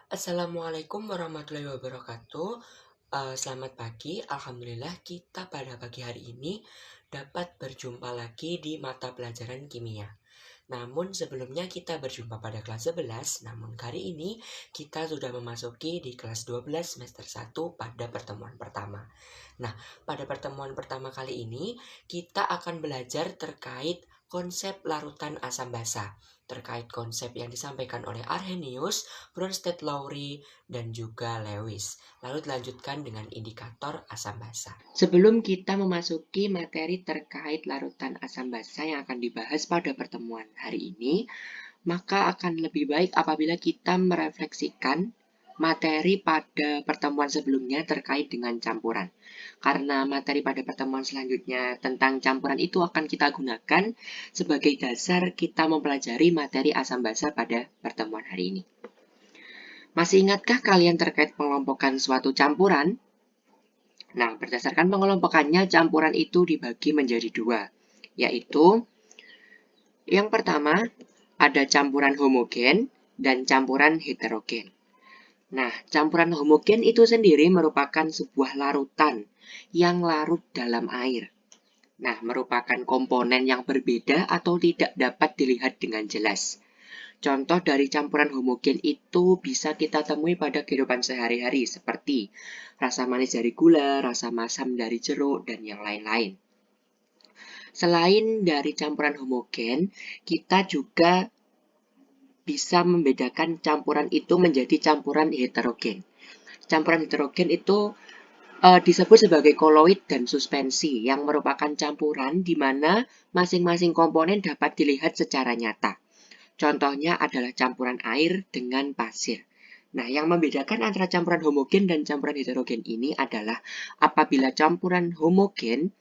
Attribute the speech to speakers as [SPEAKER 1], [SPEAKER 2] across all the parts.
[SPEAKER 1] Assalamualaikum warahmatullahi wabarakatuh. Selamat pagi. Alhamdulillah kita pada pagi hari ini dapat berjumpa lagi di mata pelajaran kimia. Namun sebelumnya kita berjumpa pada kelas 11, namun kali ini kita sudah memasuki di kelas 12 semester 1 pada pertemuan pertama. Nah, pada pertemuan pertama kali ini kita akan belajar terkait konsep larutan asam basa, terkait konsep yang disampaikan oleh Arrhenius, Bronsted Lowry, dan juga Lewis. Lalu dilanjutkan dengan indikator asam basa. Sebelum kita memasuki materi terkait larutan asam basa yang akan dibahas pada pertemuan hari ini, maka akan lebih baik apabila kita merefleksikan materi pada pertemuan sebelumnya terkait dengan campuran. Karena materi pada pertemuan selanjutnya tentang campuran itu akan kita gunakan sebagai dasar kita mempelajari materi asam basa pada pertemuan hari ini. Masih ingatkah kalian terkait pengelompokan suatu campuran? Nah, berdasarkan pengelompokannya, campuran itu dibagi menjadi dua, yaitu yang pertama ada campuran homogen dan campuran heterogen. Nah, campuran homogen itu sendiri merupakan sebuah larutan yang larut dalam air. Nah, merupakan komponen yang berbeda atau tidak dapat dilihat dengan jelas. Contoh dari campuran homogen itu bisa kita temui pada kehidupan sehari-hari seperti rasa manis dari gula, rasa masam dari jeruk, dan yang lain-lain. Selain dari campuran homogen, kita juga bisa membedakan campuran itu menjadi campuran heterogen. Campuran heterogen itu disebut sebagai koloid dan suspensi yang merupakan campuran di mana masing-masing komponen dapat dilihat secara nyata. Contohnya adalah campuran air dengan pasir. Nah, yang membedakan antara campuran homogen dan campuran heterogen ini adalah apabila campuran homogen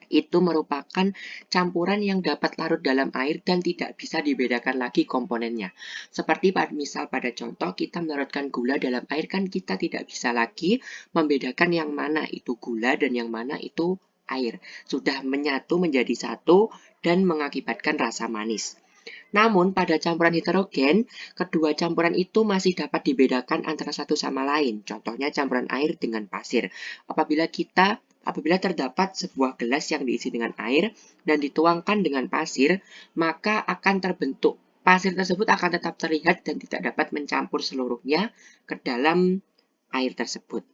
[SPEAKER 1] itu merupakan campuran yang dapat larut dalam air dan tidak bisa dibedakan lagi komponennya. Seperti misal pada contoh kita melarutkan gula dalam air kan kita tidak bisa lagi membedakan yang mana itu gula dan yang mana itu air. Sudah menyatu menjadi satu dan mengakibatkan rasa manis. Namun pada campuran heterogen, kedua campuran itu masih dapat dibedakan antara satu sama lain. Contohnya campuran air dengan pasir. Apabila terdapat sebuah gelas yang diisi dengan air dan dituangkan dengan pasir, maka akan terbentuk. Pasir tersebut akan tetap terlihat dan tidak dapat mencampur seluruhnya ke dalam air tersebut.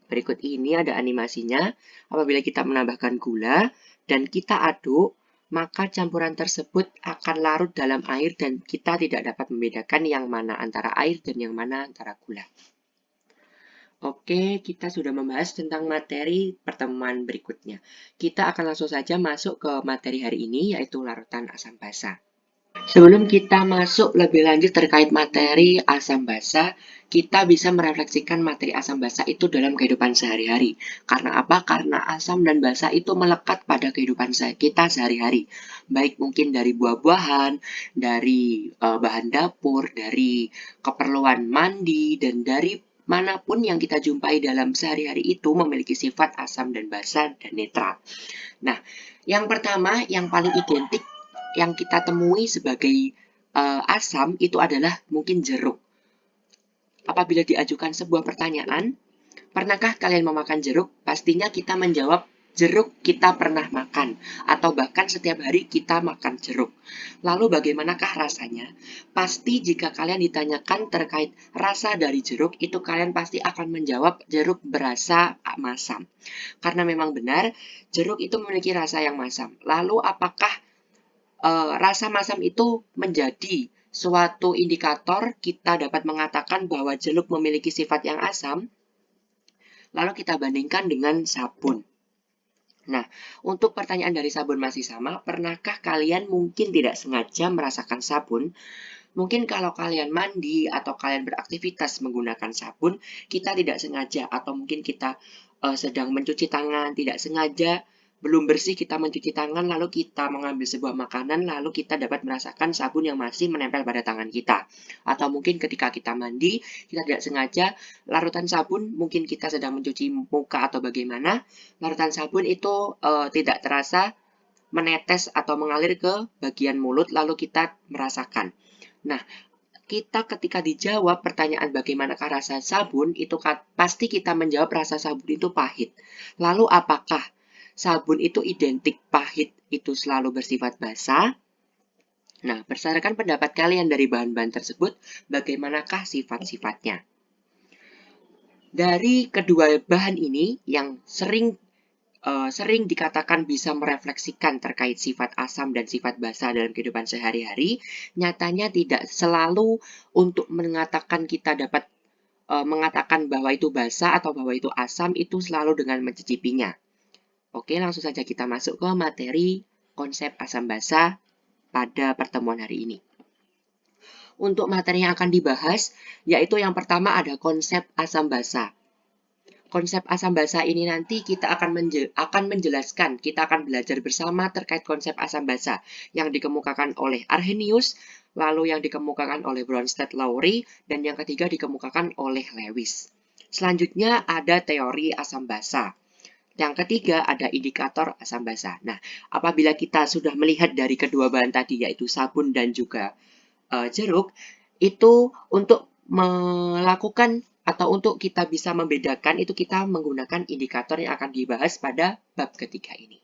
[SPEAKER 1] Berikut ini ada animasinya. Apabila kita menambahkan gula dan kita aduk, maka campuran tersebut akan larut dalam air dan kita tidak dapat membedakan yang mana antara air dan yang mana antara gula. Oke, kita sudah membahas tentang materi pertemuan berikutnya. Kita akan langsung saja masuk ke materi hari ini, yaitu larutan asam basa. Sebelum kita masuk lebih lanjut terkait materi asam basa, kita bisa merefleksikan materi asam basa itu dalam kehidupan sehari-hari. Karena apa? Karena asam dan basa itu melekat pada kehidupan kita sehari-hari. Baik mungkin dari buah-buahan, dari bahan dapur, dari keperluan mandi, dan dari manapun yang kita jumpai dalam sehari-hari itu memiliki sifat asam dan basa dan netral. Nah, yang pertama, yang paling identik yang kita temui sebagai asam itu adalah mungkin jeruk. Apabila diajukan sebuah pertanyaan, pernahkah kalian memakan jeruk? Pastinya kita menjawab jeruk kita pernah makan, atau bahkan setiap hari kita makan jeruk. Lalu bagaimanakah rasanya? Pasti jika kalian ditanyakan terkait rasa dari jeruk, itu kalian pasti akan menjawab jeruk berasa masam. Karena memang benar, jeruk itu memiliki rasa yang masam. Lalu apakah rasa masam itu menjadi suatu indikator kita dapat mengatakan bahwa jeruk memiliki sifat yang asam? Lalu kita bandingkan dengan sabun. Nah, untuk pertanyaan dari sabun masih sama, pernahkah kalian mungkin tidak sengaja merasakan sabun? Mungkin kalau kalian mandi atau kalian beraktivitas menggunakan sabun, kita tidak sengaja atau mungkin kita sedang mencuci tangan, tidak sengaja belum bersih kita mencuci tangan, lalu kita mengambil sebuah makanan, lalu kita dapat merasakan sabun yang masih menempel pada tangan kita. Atau mungkin ketika kita mandi, kita tidak sengaja larutan sabun, mungkin kita sedang mencuci muka atau bagaimana, larutan sabun itu tidak terasa menetes atau mengalir ke bagian mulut, lalu kita merasakan. Nah, kita ketika dijawab pertanyaan bagaimanakah rasa sabun, itu pasti kita menjawab rasa sabun itu pahit. Lalu apakah sabun itu identik pahit itu selalu bersifat basa? Nah, berdasarkan pendapat kalian dari bahan-bahan tersebut, bagaimanakah sifat-sifatnya? Dari kedua bahan ini yang sering dikatakan bisa merefleksikan terkait sifat asam dan sifat basa dalam kehidupan sehari-hari, nyatanya tidak selalu untuk mengatakan kita dapat mengatakan bahwa itu basa atau bahwa itu asam itu selalu dengan mencicipinya. Oke, langsung saja kita masuk ke materi konsep asam basa pada pertemuan hari ini. Untuk materi yang akan dibahas, yaitu yang pertama ada konsep asam basa. Konsep asam basa ini nanti kita akan menjelaskan, kita akan belajar bersama terkait konsep asam basa yang dikemukakan oleh Arrhenius, lalu yang dikemukakan oleh Bronsted-Lowry, dan yang ketiga dikemukakan oleh Lewis. Selanjutnya ada teori asam basa. Yang ketiga ada indikator asam basa. Nah, apabila kita sudah melihat dari kedua bahan tadi, yaitu sabun dan juga jeruk, itu untuk melakukan atau untuk kita bisa membedakan itu kita menggunakan indikator yang akan dibahas pada bab ketiga ini.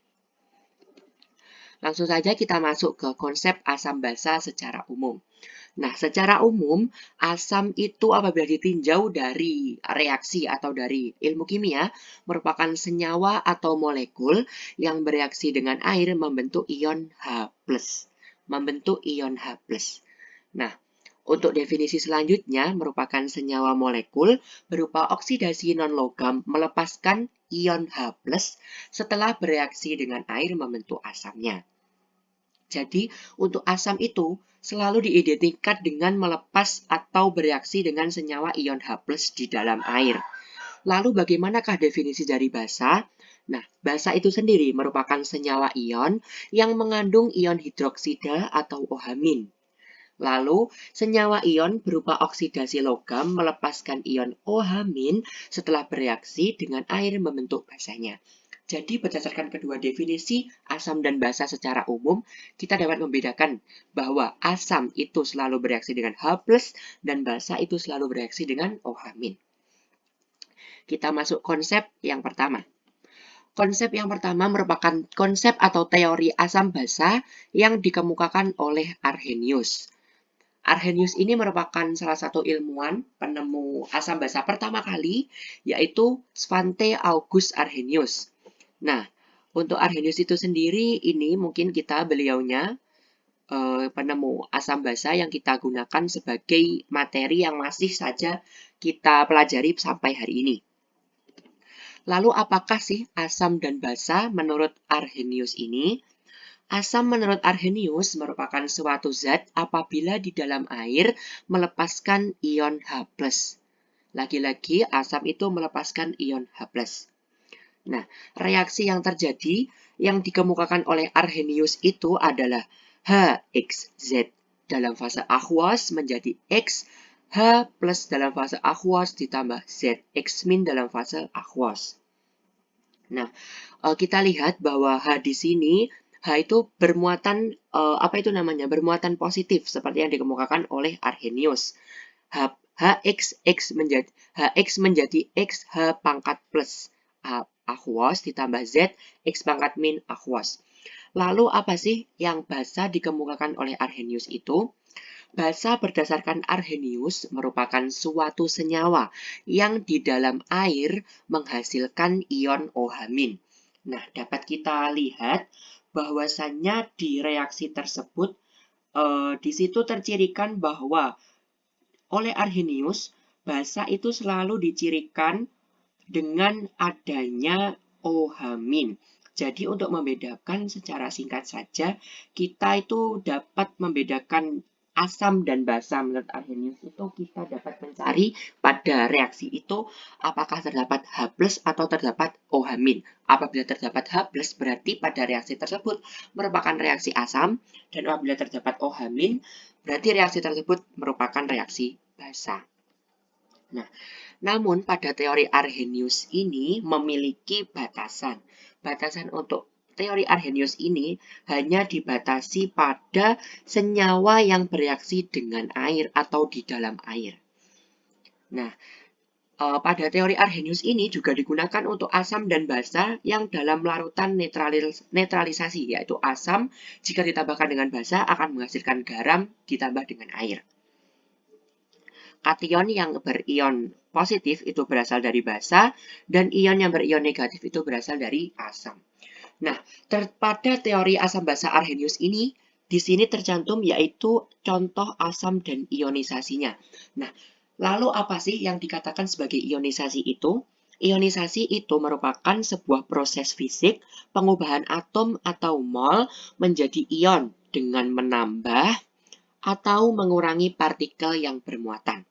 [SPEAKER 1] Langsung saja kita masuk ke konsep asam basa secara umum. Nah, secara umum, asam itu apabila ditinjau dari reaksi atau dari ilmu kimia, merupakan senyawa atau molekul yang bereaksi dengan air membentuk ion H+. Membentuk ion H+. Nah, untuk definisi selanjutnya merupakan senyawa molekul berupa oksidasi non-logam melepaskan ion H+ setelah bereaksi dengan air membentuk asamnya. Jadi, untuk asam itu selalu diidentikan dengan melepas atau bereaksi dengan senyawa ion H+ di dalam air. Lalu bagaimanakah definisi dari basa? Nah, basa itu sendiri merupakan senyawa ion yang mengandung ion hidroksida atau OH-. Lalu, senyawa ion berupa oksidasi logam melepaskan ion OH- setelah bereaksi dengan air membentuk basanya. Jadi, berdasarkan kedua definisi asam dan basa secara umum, kita dapat membedakan bahwa asam itu selalu bereaksi dengan H+, dan basa itu selalu bereaksi dengan OH-. Kita masuk konsep yang pertama. Konsep yang pertama merupakan konsep atau teori asam basa yang dikemukakan oleh Arrhenius. Arrhenius ini merupakan salah satu ilmuwan penemu asam basa pertama kali, yaitu Svante August Arrhenius. Nah, untuk Arrhenius itu sendiri, ini mungkin beliaunya penemu asam basa yang kita gunakan sebagai materi yang masih saja kita pelajari sampai hari ini. Lalu apakah sih asam dan basa menurut Arrhenius ini? Asam menurut Arrhenius merupakan suatu zat apabila di dalam air melepaskan ion H+. Lagi-lagi asam itu melepaskan ion H+. Nah, reaksi yang terjadi yang dikemukakan oleh Arrhenius itu adalah HXZ dalam fase aqueous menjadi X, H+ dalam fase aqueous ditambah Z, X- dalam fase aqueous. Nah, kita lihat bahwa H di sini, H itu bermuatan, bermuatan positif seperti yang dikemukakan oleh Arrhenius. HX menjadi X H pangkat plus aqueous ditambah Z X pangkat min aqueous. Lalu apa sih yang basa dikemukakan oleh Arrhenius itu? Basa berdasarkan Arrhenius merupakan suatu senyawa yang di dalam air menghasilkan ion OH-. Nah, dapat kita lihat bahwasannya di reaksi tersebut di situ tercirikan bahwa oleh Arrhenius, basa itu selalu dicirikan dengan adanya OH-. Jadi untuk membedakan secara singkat saja, kita itu dapat membedakan asam dan basa menurut Arrhenius itu kita dapat mencari pada reaksi itu apakah terdapat H+ atau terdapat OH-. Apabila terdapat H+ berarti pada reaksi tersebut merupakan reaksi asam, dan apabila terdapat OH- berarti reaksi tersebut merupakan reaksi basa. Nah, namun pada teori Arrhenius ini memiliki batasan. Batasan untuk teori Arrhenius ini hanya dibatasi pada senyawa yang bereaksi dengan air atau di dalam air. Nah, pada teori Arrhenius ini juga digunakan untuk asam dan basa yang dalam larutan netralisasi, yaitu asam jika ditambahkan dengan basa akan menghasilkan garam ditambah dengan air. Kation yang berion positif itu berasal dari basa, dan ion yang berion negatif itu berasal dari asam. Nah, pada teori asam basa Arrhenius ini, di sini tercantum yaitu contoh asam dan ionisasinya. Nah, lalu apa sih yang dikatakan sebagai ionisasi itu? Ionisasi itu merupakan sebuah proses fisik pengubahan atom atau mol menjadi ion dengan menambah atau mengurangi partikel yang bermuatan.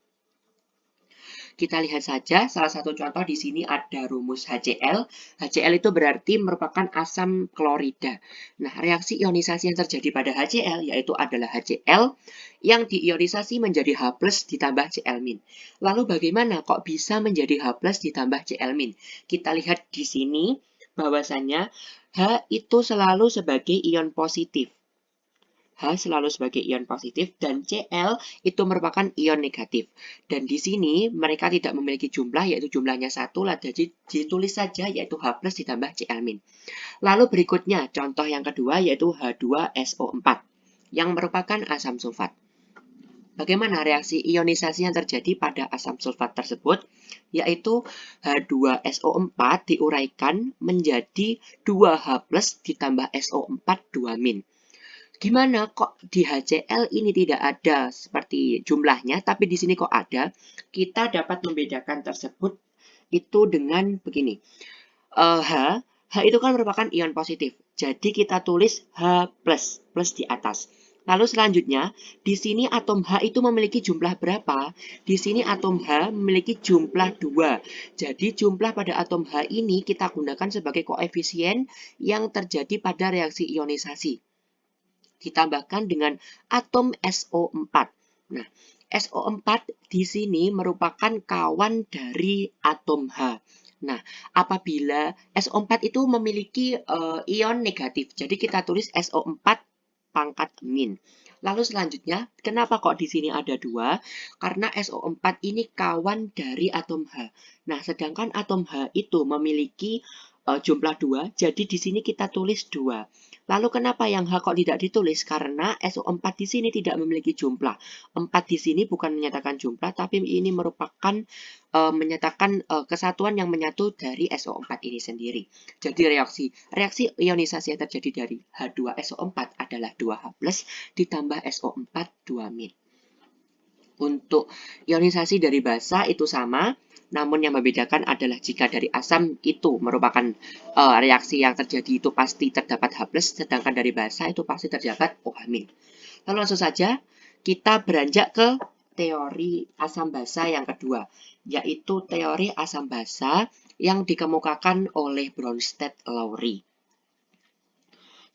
[SPEAKER 1] Kita lihat saja salah satu contoh di sini ada rumus HCl. HCl itu berarti merupakan asam klorida. Nah, reaksi ionisasi yang terjadi pada HCl yaitu adalah HCl yang diionisasi menjadi H+ ditambah Cl-. Lalu bagaimana kok bisa menjadi H+ ditambah Cl-? Kita lihat di sini bahwasannya H itu selalu sebagai ion positif. H selalu sebagai ion positif dan Cl itu merupakan ion negatif. Dan di sini mereka tidak memiliki jumlah yaitu jumlahnya 1, jadi ditulis saja yaitu H+ ditambah Cl-. Lalu berikutnya contoh yang kedua yaitu H2SO4 yang merupakan asam sulfat. Bagaimana reaksi ionisasi yang terjadi pada asam sulfat tersebut? Yaitu H2SO4 diuraikan menjadi 2H+ ditambah SO4 2-. Gimana kok di HCl ini tidak ada seperti jumlahnya, tapi di sini kok ada? Kita dapat membedakan tersebut itu dengan begini. H itu kan merupakan ion positif. Jadi kita tulis H+, plus di atas. Lalu selanjutnya, di sini atom H itu memiliki jumlah berapa? Di sini atom H memiliki jumlah 2. Jadi jumlah pada atom H ini kita gunakan sebagai koefisien yang terjadi pada reaksi ionisasi. Ditambahkan dengan atom SO4. Nah, SO4 di sini merupakan kawan dari atom H. Nah, apabila SO4 itu memiliki ion negatif, jadi kita tulis SO4 pangkat min. Lalu selanjutnya, kenapa kok di sini ada 2? Karena SO4 ini kawan dari atom H. Nah, sedangkan atom H itu memiliki jumlah 2, jadi di sini kita tulis 2. Lalu kenapa yang H kok tidak ditulis? Karena SO4 di sini tidak memiliki jumlah. 4 di sini bukan menyatakan jumlah, tapi ini merupakan menyatakan kesatuan yang menyatu dari SO4 ini sendiri. Jadi reaksi ionisasi yang terjadi dari H2SO4 adalah 2H+ ditambah SO4 2-. Untuk ionisasi dari basa itu sama, namun yang membedakan adalah jika dari asam itu merupakan reaksi yang terjadi itu pasti terdapat H+, sedangkan dari basa itu pasti terdapat OH-. Lalu langsung saja kita beranjak ke teori asam basa yang kedua, yaitu teori asam basa yang dikemukakan oleh Bronsted-Lowry.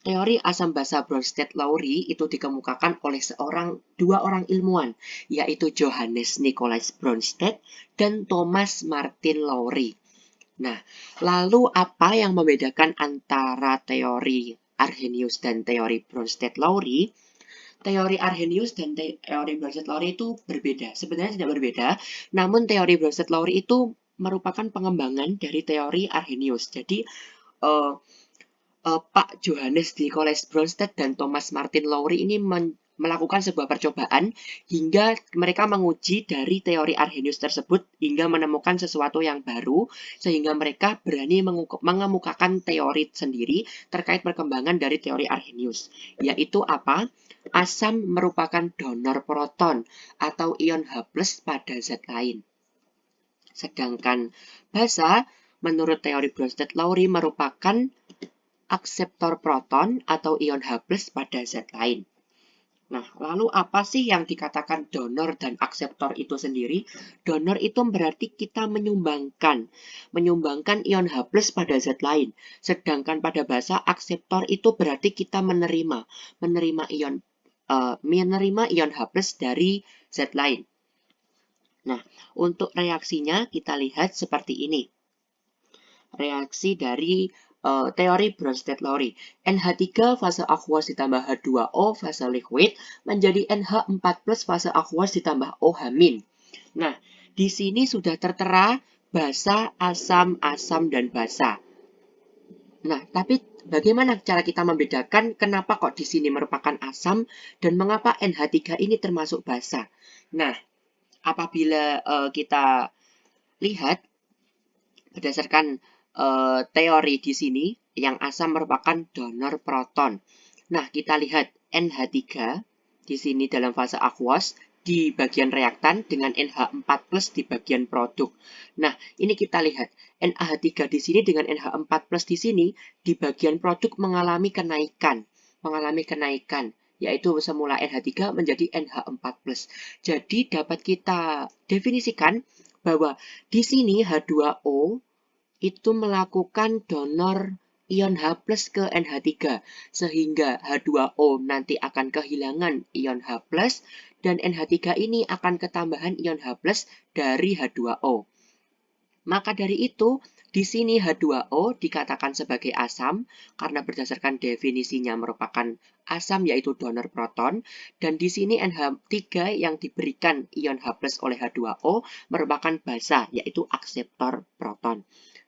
[SPEAKER 1] Teori asam basa Bronsted-Lowry itu dikemukakan oleh dua orang ilmuwan, yaitu Johannes Nicolaas Bronsted dan Thomas Martin Lowry. Nah, lalu apa yang membedakan antara teori Arrhenius dan teori Bronsted-Lowry? Teori Arrhenius dan teori Bronsted-Lowry itu berbeda. Sebenarnya tidak berbeda, namun teori Bronsted-Lowry itu merupakan pengembangan dari teori Arrhenius. Jadi, Pak Johannes Nicolaas Bronsted dan Thomas Martin Lowry ini melakukan sebuah percobaan hingga mereka menguji dari teori Arrhenius tersebut hingga menemukan sesuatu yang baru sehingga mereka berani mengemukakan teori sendiri terkait perkembangan dari teori Arrhenius, yaitu apa? Asam merupakan donor proton atau ion H+ pada zat lain. Sedangkan basa menurut teori Bronsted-Lowry merupakan akseptor proton atau ion H+ pada zat lain. Nah, lalu apa sih yang dikatakan donor dan akseptor itu sendiri? Donor itu berarti kita menyumbangkan ion H+ pada zat lain. Sedangkan pada basa akseptor itu berarti kita menerima ion H+ dari zat lain. Nah, untuk reaksinya kita lihat seperti ini. Reaksi dari teori Bronsted-Lowry. NH3 fase aqueous ditambah H2O fase liquid menjadi NH4+ fase aqueous ditambah OH-. Nah, di sini sudah tertera basa, asam, asam, dan basa. Nah, tapi bagaimana cara kita membedakan kenapa kok di sini merupakan asam dan mengapa NH3 ini termasuk basa? Nah, apabila kita lihat berdasarkan teori di sini, yang asam merupakan donor proton. Nah, kita lihat NH3 di sini dalam fase aqueous di bagian reaktan dengan NH4+ di bagian produk. Nah, ini kita lihat NaH3 di sini dengan NH4+ di sini di bagian produk mengalami kenaikan, yaitu semula NH3 menjadi NH4+. Jadi dapat kita definisikan bahwa di sini H2O itu melakukan donor ion H+ ke NH3, sehingga H2O nanti akan kehilangan ion H+, dan NH3 ini akan ketambahan ion H+ dari H2O. Maka dari itu, di sini H2O dikatakan sebagai asam, karena berdasarkan definisinya merupakan asam yaitu donor proton, dan di sini NH3 yang diberikan ion H+ oleh H2O merupakan basa, yaitu akseptor proton.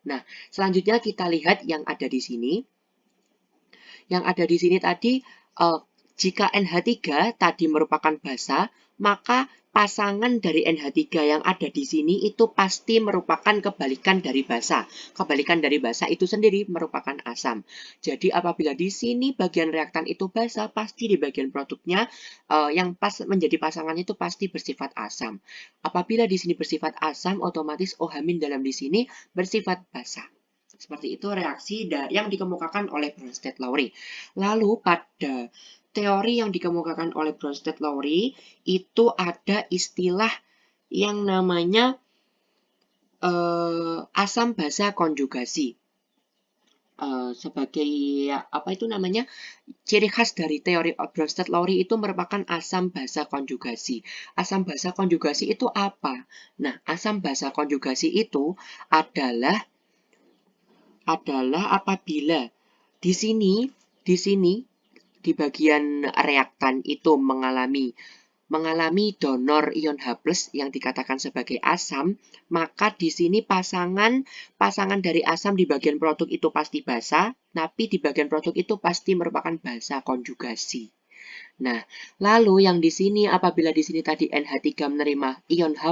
[SPEAKER 1] Nah, selanjutnya kita lihat yang ada di sini. Yang ada di sini tadi, jika NH3 tadi merupakan basa, maka pasangan dari NH3 yang ada di sini itu pasti merupakan kebalikan dari basa. Kebalikan dari basa itu sendiri merupakan asam. Jadi apabila di sini bagian reaktan itu basa, pasti di bagian produknya yang pas menjadi pasangannya itu pasti bersifat asam. Apabila di sini bersifat asam, otomatis OH- dalam di sini bersifat basa. Seperti itu reaksi yang dikemukakan oleh Bronsted-Lowry. Lalu pada teori yang dikemukakan oleh Bronsted-Lowry itu ada istilah yang namanya asam basa konjugasi. Sebagai apa itu namanya, ciri khas dari teori Bronsted-Lowry itu merupakan asam basa konjugasi. Asam basa konjugasi itu apa? Nah, asam basa konjugasi itu adalah apabila di sini di bagian reaktan itu mengalami donor ion H+ yang dikatakan sebagai asam, maka di sini pasangan dari asam di bagian produk itu pasti basa, tapi di bagian produk itu pasti merupakan basa konjugasi. Nah, lalu yang di sini apabila di sini tadi NH3 menerima ion H+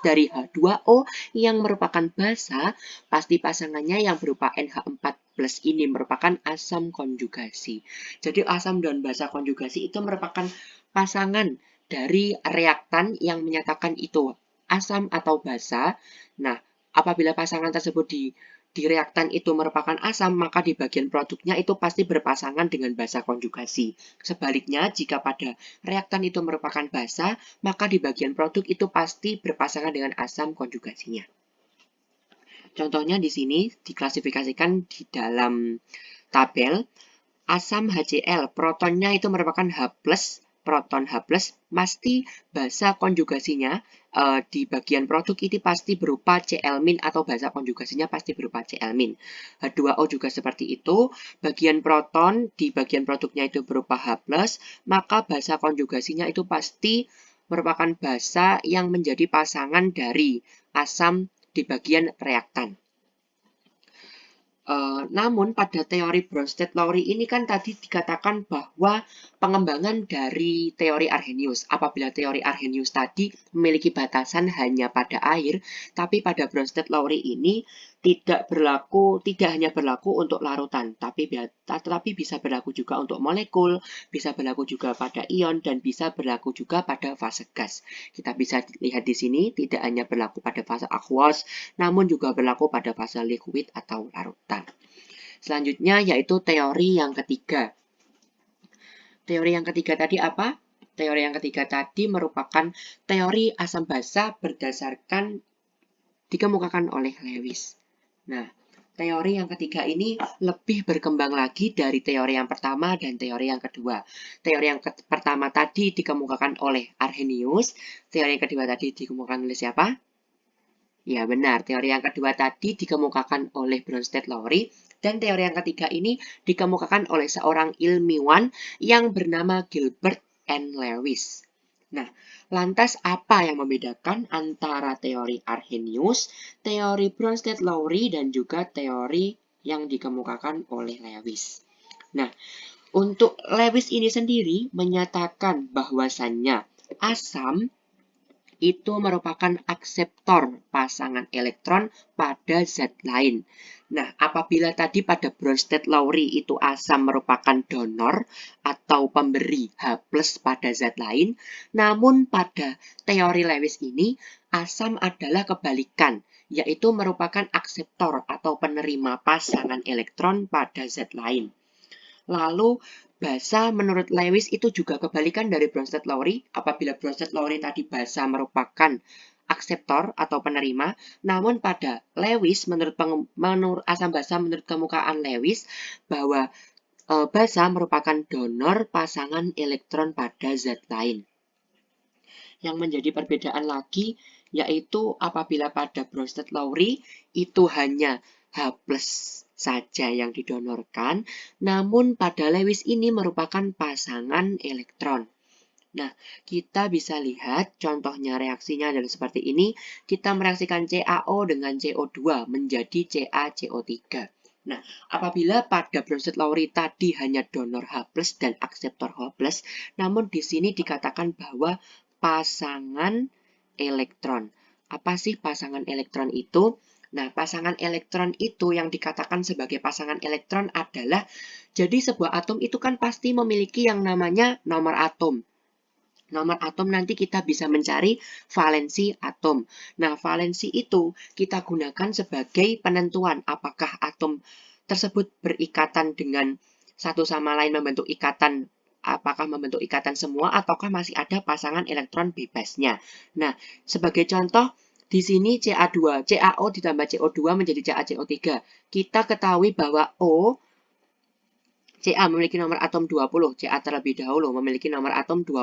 [SPEAKER 1] dari H2O yang merupakan basa, pasti pasangannya yang berupa NH4+ ini merupakan asam konjugasi. Jadi asam dan basa konjugasi itu merupakan pasangan dari reaktan yang menyatakan itu asam atau basa. Nah, apabila pasangan tersebut di reaktan itu merupakan asam, maka di bagian produknya itu pasti berpasangan dengan basa konjugasi. Sebaliknya, jika pada reaktan itu merupakan basa, maka di bagian produk itu pasti berpasangan dengan asam konjugasinya. Contohnya di sini diklasifikasikan di dalam tabel, asam HCl, protonnya itu merupakan H+, proton H+, pasti basa konjugasinya di bagian produk ini pasti berupa Cl- atau basa konjugasinya pasti berupa Cl-. H2O juga seperti itu, bagian proton di bagian produknya itu berupa H+, maka basa konjugasinya itu pasti merupakan basa yang menjadi pasangan dari asam di bagian reaktan. Namun pada teori Bronsted-Lowry ini kan tadi dikatakan bahwa pengembangan dari teori Arrhenius. Apabila teori Arrhenius tadi memiliki batasan hanya pada air, tapi pada Bronsted-Lowry ini tidak hanya berlaku untuk larutan, tetapi bisa berlaku juga untuk molekul, bisa berlaku juga pada ion, dan bisa berlaku juga pada fase gas. Kita bisa lihat di sini tidak hanya berlaku pada fase aqueous, namun juga berlaku pada fase liquid atau larutan. Selanjutnya yaitu teori yang ketiga. Teori yang ketiga tadi apa? Teori yang ketiga tadi merupakan teori asam basa berdasarkan dikemukakan oleh Lewis. Nah, teori yang ketiga ini lebih berkembang lagi dari teori yang pertama dan teori yang kedua. Teori yang pertama tadi dikemukakan oleh Arrhenius, teori yang kedua tadi dikemukakan oleh siapa? Ya benar, teori yang kedua tadi dikemukakan oleh Bronsted-Lowry, Dan teori yang ketiga ini dikemukakan oleh seorang ilmuwan yang bernama Gilbert and Lewis. Nah, lantas apa yang membedakan antara teori Arrhenius, teori Bronsted-Lowry, dan juga teori yang dikemukakan oleh Lewis? Nah, untuk Lewis ini sendiri menyatakan bahwasannya asam itu merupakan akseptor pasangan elektron pada zat lain. Nah, apabila tadi pada Bronsted-Lowry itu asam merupakan donor atau pemberi H+ pada zat lain, namun pada teori Lewis ini asam adalah kebalikan, yaitu merupakan akseptor atau penerima pasangan elektron pada zat lain. Lalu basa menurut Lewis itu juga kebalikan dari Bronsted-Lowry. Apabila Bronsted-Lowry tadi basa merupakan akseptor atau penerima, namun pada Lewis menurut asam basa menurut kemukaan Lewis bahwa basa merupakan donor pasangan elektron pada zat lain. Yang menjadi perbedaan lagi yaitu apabila pada Bronsted-Lowry itu hanya H+ saja yang didonorkan, namun pada Lewis ini merupakan pasangan elektron. Nah, kita bisa lihat contohnya reaksinya adalah seperti ini. Kita mereaksikan CaO dengan CO2 menjadi CaCO3. Nah, apabila pada Bronsted-Lowry tadi hanya donor H+ dan akseptor H+, namun di sini dikatakan bahwa pasangan elektron. Apa sih pasangan elektron itu? Nah, pasangan elektron itu yang dikatakan sebagai pasangan elektron adalah, jadi sebuah atom itu kan pasti memiliki yang namanya nomor atom. Nomor atom nanti kita bisa mencari valensi atom. Nah, valensi itu kita gunakan sebagai penentuan apakah atom tersebut berikatan dengan satu sama lain membentuk ikatan, apakah membentuk ikatan semua ataukah masih ada pasangan elektron bebasnya. Nah, sebagai contoh, di sini CA2, CaO ditambah CO2 menjadi CaCO3. Kita ketahui bahwa Ca memiliki nomor atom 20, Ca terlebih dahulu memiliki nomor atom 20.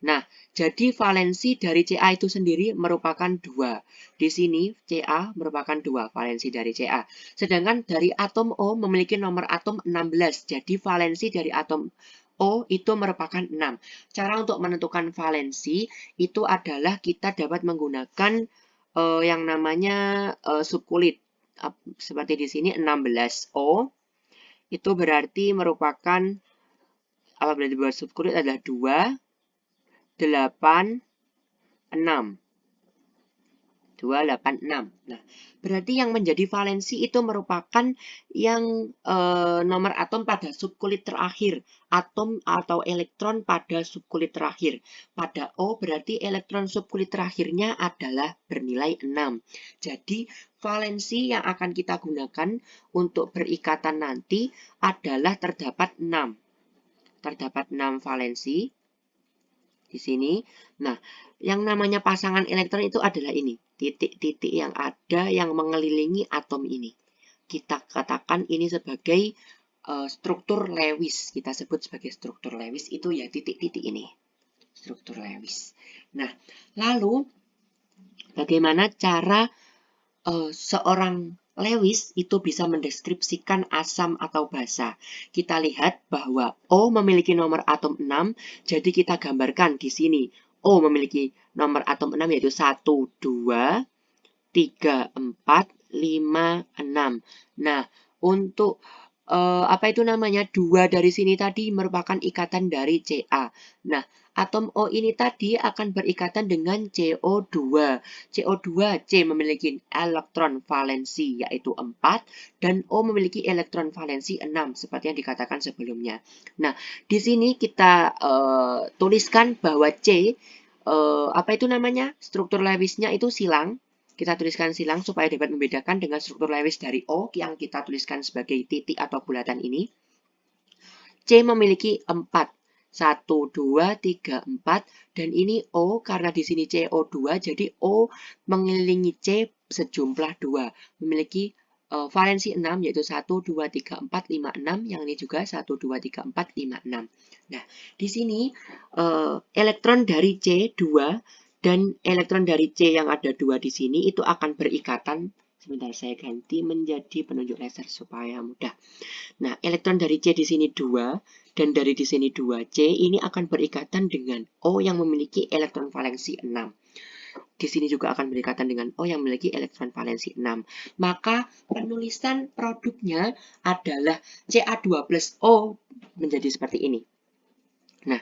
[SPEAKER 1] Nah, jadi valensi dari Ca itu sendiri merupakan 2. Di sini Ca merupakan 2 valensi dari Ca. Sedangkan dari atom O memiliki nomor atom 16. Jadi valensi dari atom O itu merupakan 6. Cara untuk menentukan valensi itu adalah kita dapat menggunakan yang namanya subkulit. Seperti di sini 16O. Itu berarti merupakan, apabila dibuat subkulit adalah 2, 8, 6. 2, 8, 6. Nah, berarti yang menjadi valensi itu merupakan yang nomor atom pada subkulit terakhir. Atom atau elektron pada subkulit terakhir. Pada O berarti elektron subkulit terakhirnya adalah bernilai 6. Jadi, valensi yang akan kita gunakan untuk berikatan nanti adalah terdapat 6. Terdapat 6 valensi di sini. Nah, yang namanya pasangan elektron itu adalah ini. Titik-titik yang ada yang mengelilingi atom ini. Kita katakan ini sebagai struktur Lewis. Kita sebut sebagai struktur Lewis itu ya titik-titik ini. Struktur Lewis. Nah, lalu bagaimana cara seorang Lewis itu bisa mendeskripsikan asam atau basa. Kita lihat bahwa O memiliki nomor atom 6, jadi kita gambarkan di sini. O memiliki nomor atom 6 yaitu 1, 2, 3, 4, 5, 6. Nah, untuk apa itu namanya? 2 dari sini tadi merupakan ikatan dari Ca. Nah, atom O ini tadi akan berikatan dengan CO2. CO2, C memiliki elektron valensi yaitu 4 dan O memiliki elektron valensi 6 seperti yang dikatakan sebelumnya. Nah, di sini kita tuliskan bahwa C apa itu namanya? Struktur Lewisnya itu silang. Kita tuliskan silang supaya dapat membedakan dengan struktur Lewis dari O yang kita tuliskan sebagai titik atau bulatan ini. C memiliki 4. 1, 2, 3, 4. Dan ini O karena di sini CO2, jadi O mengelilingi C sejumlah 2. Memiliki valensi 6 yaitu 1, 2, 3, 4, 5, 6. Yang ini juga 1, 2, 3, 4, 5, 6. Nah, di sini elektron dari C 2 dan elektron dari C yang ada 2 di sini itu akan berikatan Sebentar, saya ganti menjadi penunjuk laser supaya mudah. Nah, elektron dari C di sini 2 dan dari di sini 2C ini akan berikatan dengan O yang memiliki elektron valensi 6. Di sini juga akan berikatan dengan O yang memiliki elektron valensi 6. Maka penulisan produknya adalah Ca2 plus O menjadi seperti ini. Nah,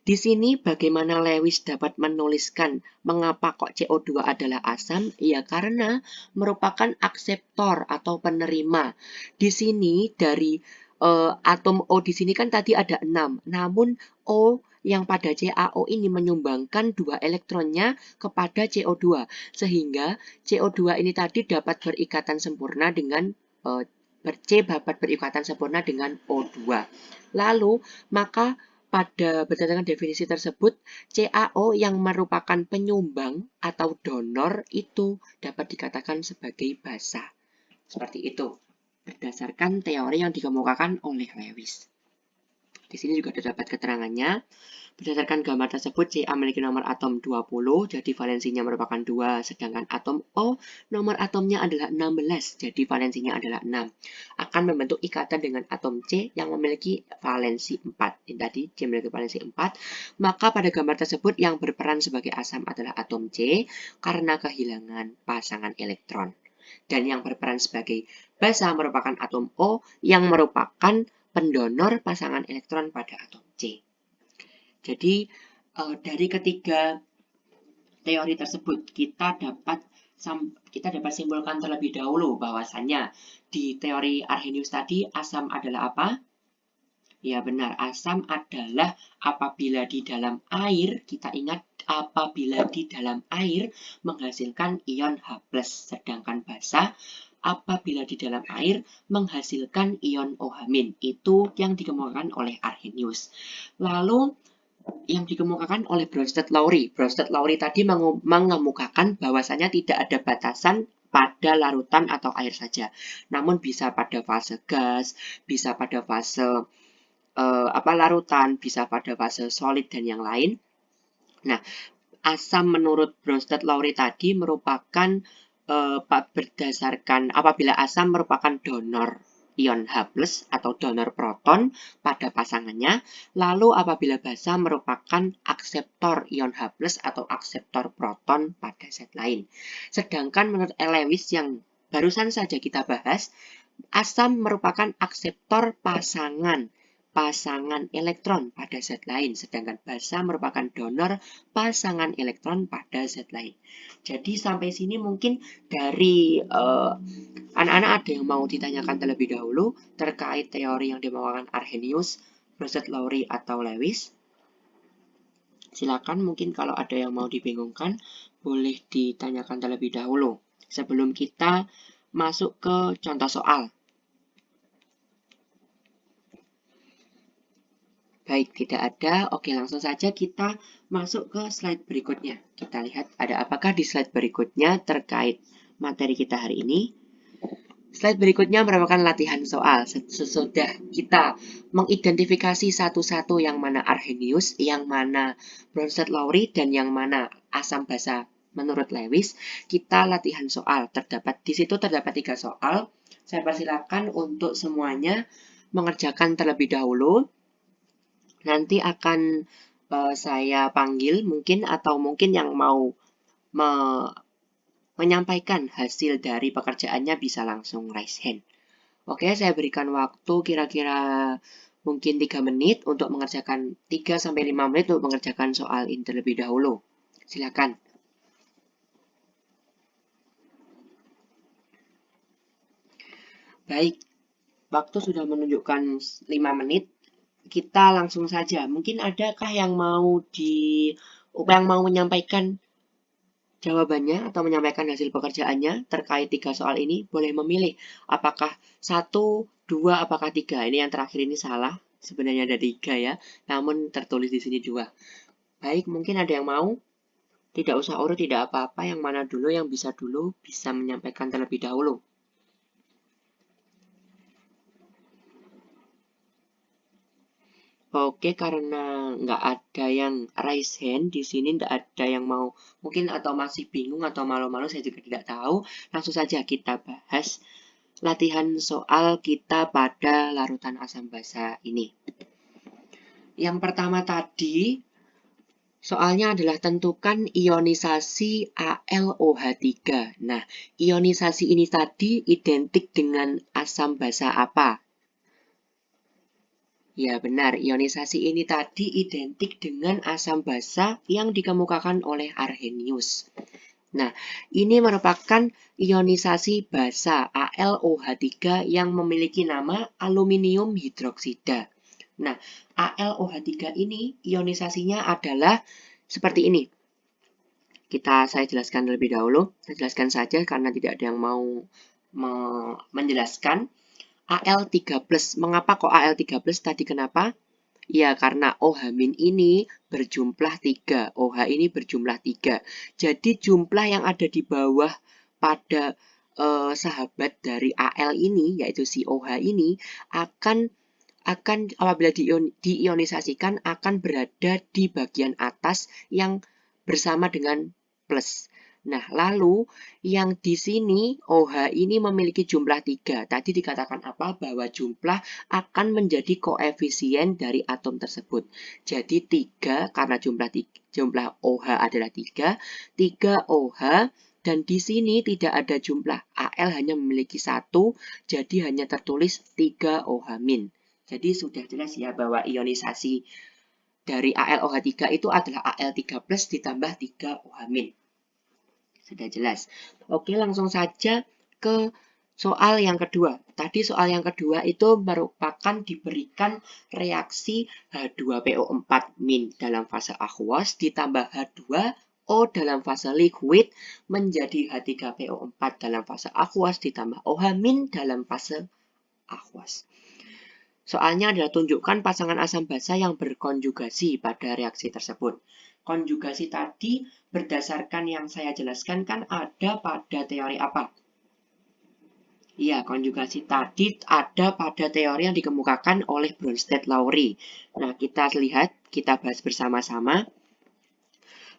[SPEAKER 1] di sini bagaimana Lewis dapat menuliskan mengapa kok CO2 adalah asam? Ya karena merupakan akseptor atau penerima. Di sini dari atom O di sini kan tadi ada 6. Namun O yang pada CaO ini menyumbangkan 2 elektronnya kepada CO2. Sehingga CO2 ini tadi dapat berikatan sempurna dengan C dapat berikatan sempurna dengan O2. Lalu, maka berdasarkan definisi tersebut, CaO yang merupakan penyumbang atau donor itu dapat dikatakan sebagai basa. Seperti itu, berdasarkan teori yang dikemukakan oleh Lewis. Di sini juga terdapat keterangannya. Berdasarkan gambar tersebut, Ca memiliki nomor atom 20, jadi valensinya merupakan 2, sedangkan atom O, nomor atomnya adalah 16, jadi valensinya adalah 6. Akan membentuk ikatan dengan atom C yang memiliki valensi 4. Ini tadi C memiliki valensi 4, maka pada gambar tersebut yang berperan sebagai asam adalah atom C karena kehilangan pasangan elektron. Dan yang berperan sebagai basa merupakan atom O yang merupakan pendonor pasangan elektron pada atom C. Jadi dari ketiga teori tersebut kita dapat simpulkan terlebih dahulu bahwasannya di teori Arrhenius tadi asam adalah apa? Ya benar, asam adalah apabila di dalam air, kita ingat apabila di dalam air menghasilkan ion H+, sedangkan basa apabila di dalam air menghasilkan ion OH-. Itu yang dikemukakan oleh Arrhenius. Lalu yang dikemukakan oleh Bronsted-Lowry. Bronsted-Lowry tadi mengemukakan bahwasanya tidak ada batasan pada larutan atau air saja. Namun bisa pada fase gas, bisa pada fase larutan, bisa pada fase solid dan yang lain. Nah, asam menurut Bronsted-Lowry tadi merupakan berdasarkan apabila asam merupakan donor ion H+ atau donor proton pada pasangannya, lalu apabila basa merupakan akseptor ion H+ atau akseptor proton pada zat lain. Sedangkan menurut Lewis yang barusan saja kita bahas, asam merupakan akseptor pasangan elektron pada zat lain, sedangkan basa merupakan donor pasangan elektron pada zat lain. Jadi sampai sini mungkin dari anak-anak ada yang mau ditanyakan terlebih dahulu terkait teori yang dibawakan Arrhenius, Bronsted-Lowry atau Lewis. Silakan, mungkin kalau ada yang mau dibingungkan boleh ditanyakan terlebih dahulu sebelum kita masuk ke contoh soal. Baik, tidak ada. Oke, langsung saja kita masuk ke slide berikutnya. Kita lihat ada apakah di slide berikutnya terkait materi kita hari ini. Slide berikutnya merupakan latihan soal. Sesudah kita mengidentifikasi satu-satu yang mana Arrhenius, yang mana Bronsted-Lowry, dan yang mana asam basa menurut Lewis, kita latihan soal. Di situ terdapat 3 soal. Saya persilakan untuk semuanya mengerjakan terlebih dahulu. Nanti akan saya panggil mungkin atau mungkin yang mau menyampaikan hasil dari pekerjaannya bisa langsung raise hand. Oke, saya berikan waktu kira-kira mungkin 3 menit untuk mengerjakan 3-5 menit untuk mengerjakan soal ini terlebih dahulu. Silakan. Baik, waktu sudah menunjukkan 5 menit. Kita langsung saja. Mungkin adakah yang mau menyampaikan jawabannya atau menyampaikan hasil pekerjaannya terkait 3 soal ini? Boleh memilih apakah 1, 2, apakah 3. Ini yang terakhir ini salah. Sebenarnya ada 3 ya, namun tertulis di sini 2. Baik, mungkin ada yang mau? Tidak usah urut, tidak apa-apa. Yang mana dulu yang bisa dulu bisa menyampaikan terlebih dahulu. Oke, karena nggak ada yang raise hand di sini, nggak ada yang mau mungkin atau masih bingung atau malu-malu, saya juga tidak tahu. Langsung saja kita bahas latihan soal kita pada larutan asam basa ini. Yang pertama tadi, soalnya adalah tentukan ionisasi AlOH3. Nah, ionisasi ini tadi identik dengan asam basa apa? Ya benar, ionisasi ini tadi identik dengan asam basa yang dikemukakan oleh Arrhenius. Nah, ini merupakan ionisasi basa AlOH3 yang memiliki nama aluminium hidroksida. Nah, AlOH3 ini ionisasinya adalah seperti ini. Saya jelaskan terlebih dahulu. Saya jelaskan saja karena tidak ada yang mau menjelaskan. Al3+. Mengapa kok Al3+? Tadi kenapa? Ya, karena OH- ini berjumlah 3. OH ini berjumlah 3. Jadi jumlah yang ada di bawah pada sahabat dari Al ini, yaitu si OH ini, akan apabila diionisasikan akan berada di bagian atas yang bersama dengan plus. Nah, lalu yang di sini OH ini memiliki jumlah 3. Tadi dikatakan apa? Bahwa jumlah akan menjadi koefisien dari atom tersebut. Jadi 3 karena jumlah OH adalah 3, 3 OH dan di sini tidak ada jumlah Al hanya memiliki 1, jadi hanya tertulis 3 OH-. Jadi sudah jelas ya bahwa ionisasi dari AlOH3 itu adalah Al3+ ditambah 3 OH-. Sudah jelas. Oke, langsung saja ke soal yang kedua. Tadi soal yang kedua itu merupakan diberikan reaksi H2PO4- dalam fase aqueous ditambah H2O dalam fase liquid menjadi H3PO4 dalam fase aqueous ditambah OH- dalam fase aqueous. Soalnya adalah tunjukkan pasangan asam basa yang berkonjugasi pada reaksi tersebut. Konjugasi tadi berdasarkan yang saya jelaskan kan ada pada teori apa? Ya, konjugasi tadi ada pada teori yang dikemukakan oleh Bronsted-Lowry. Nah, kita lihat, kita bahas bersama-sama.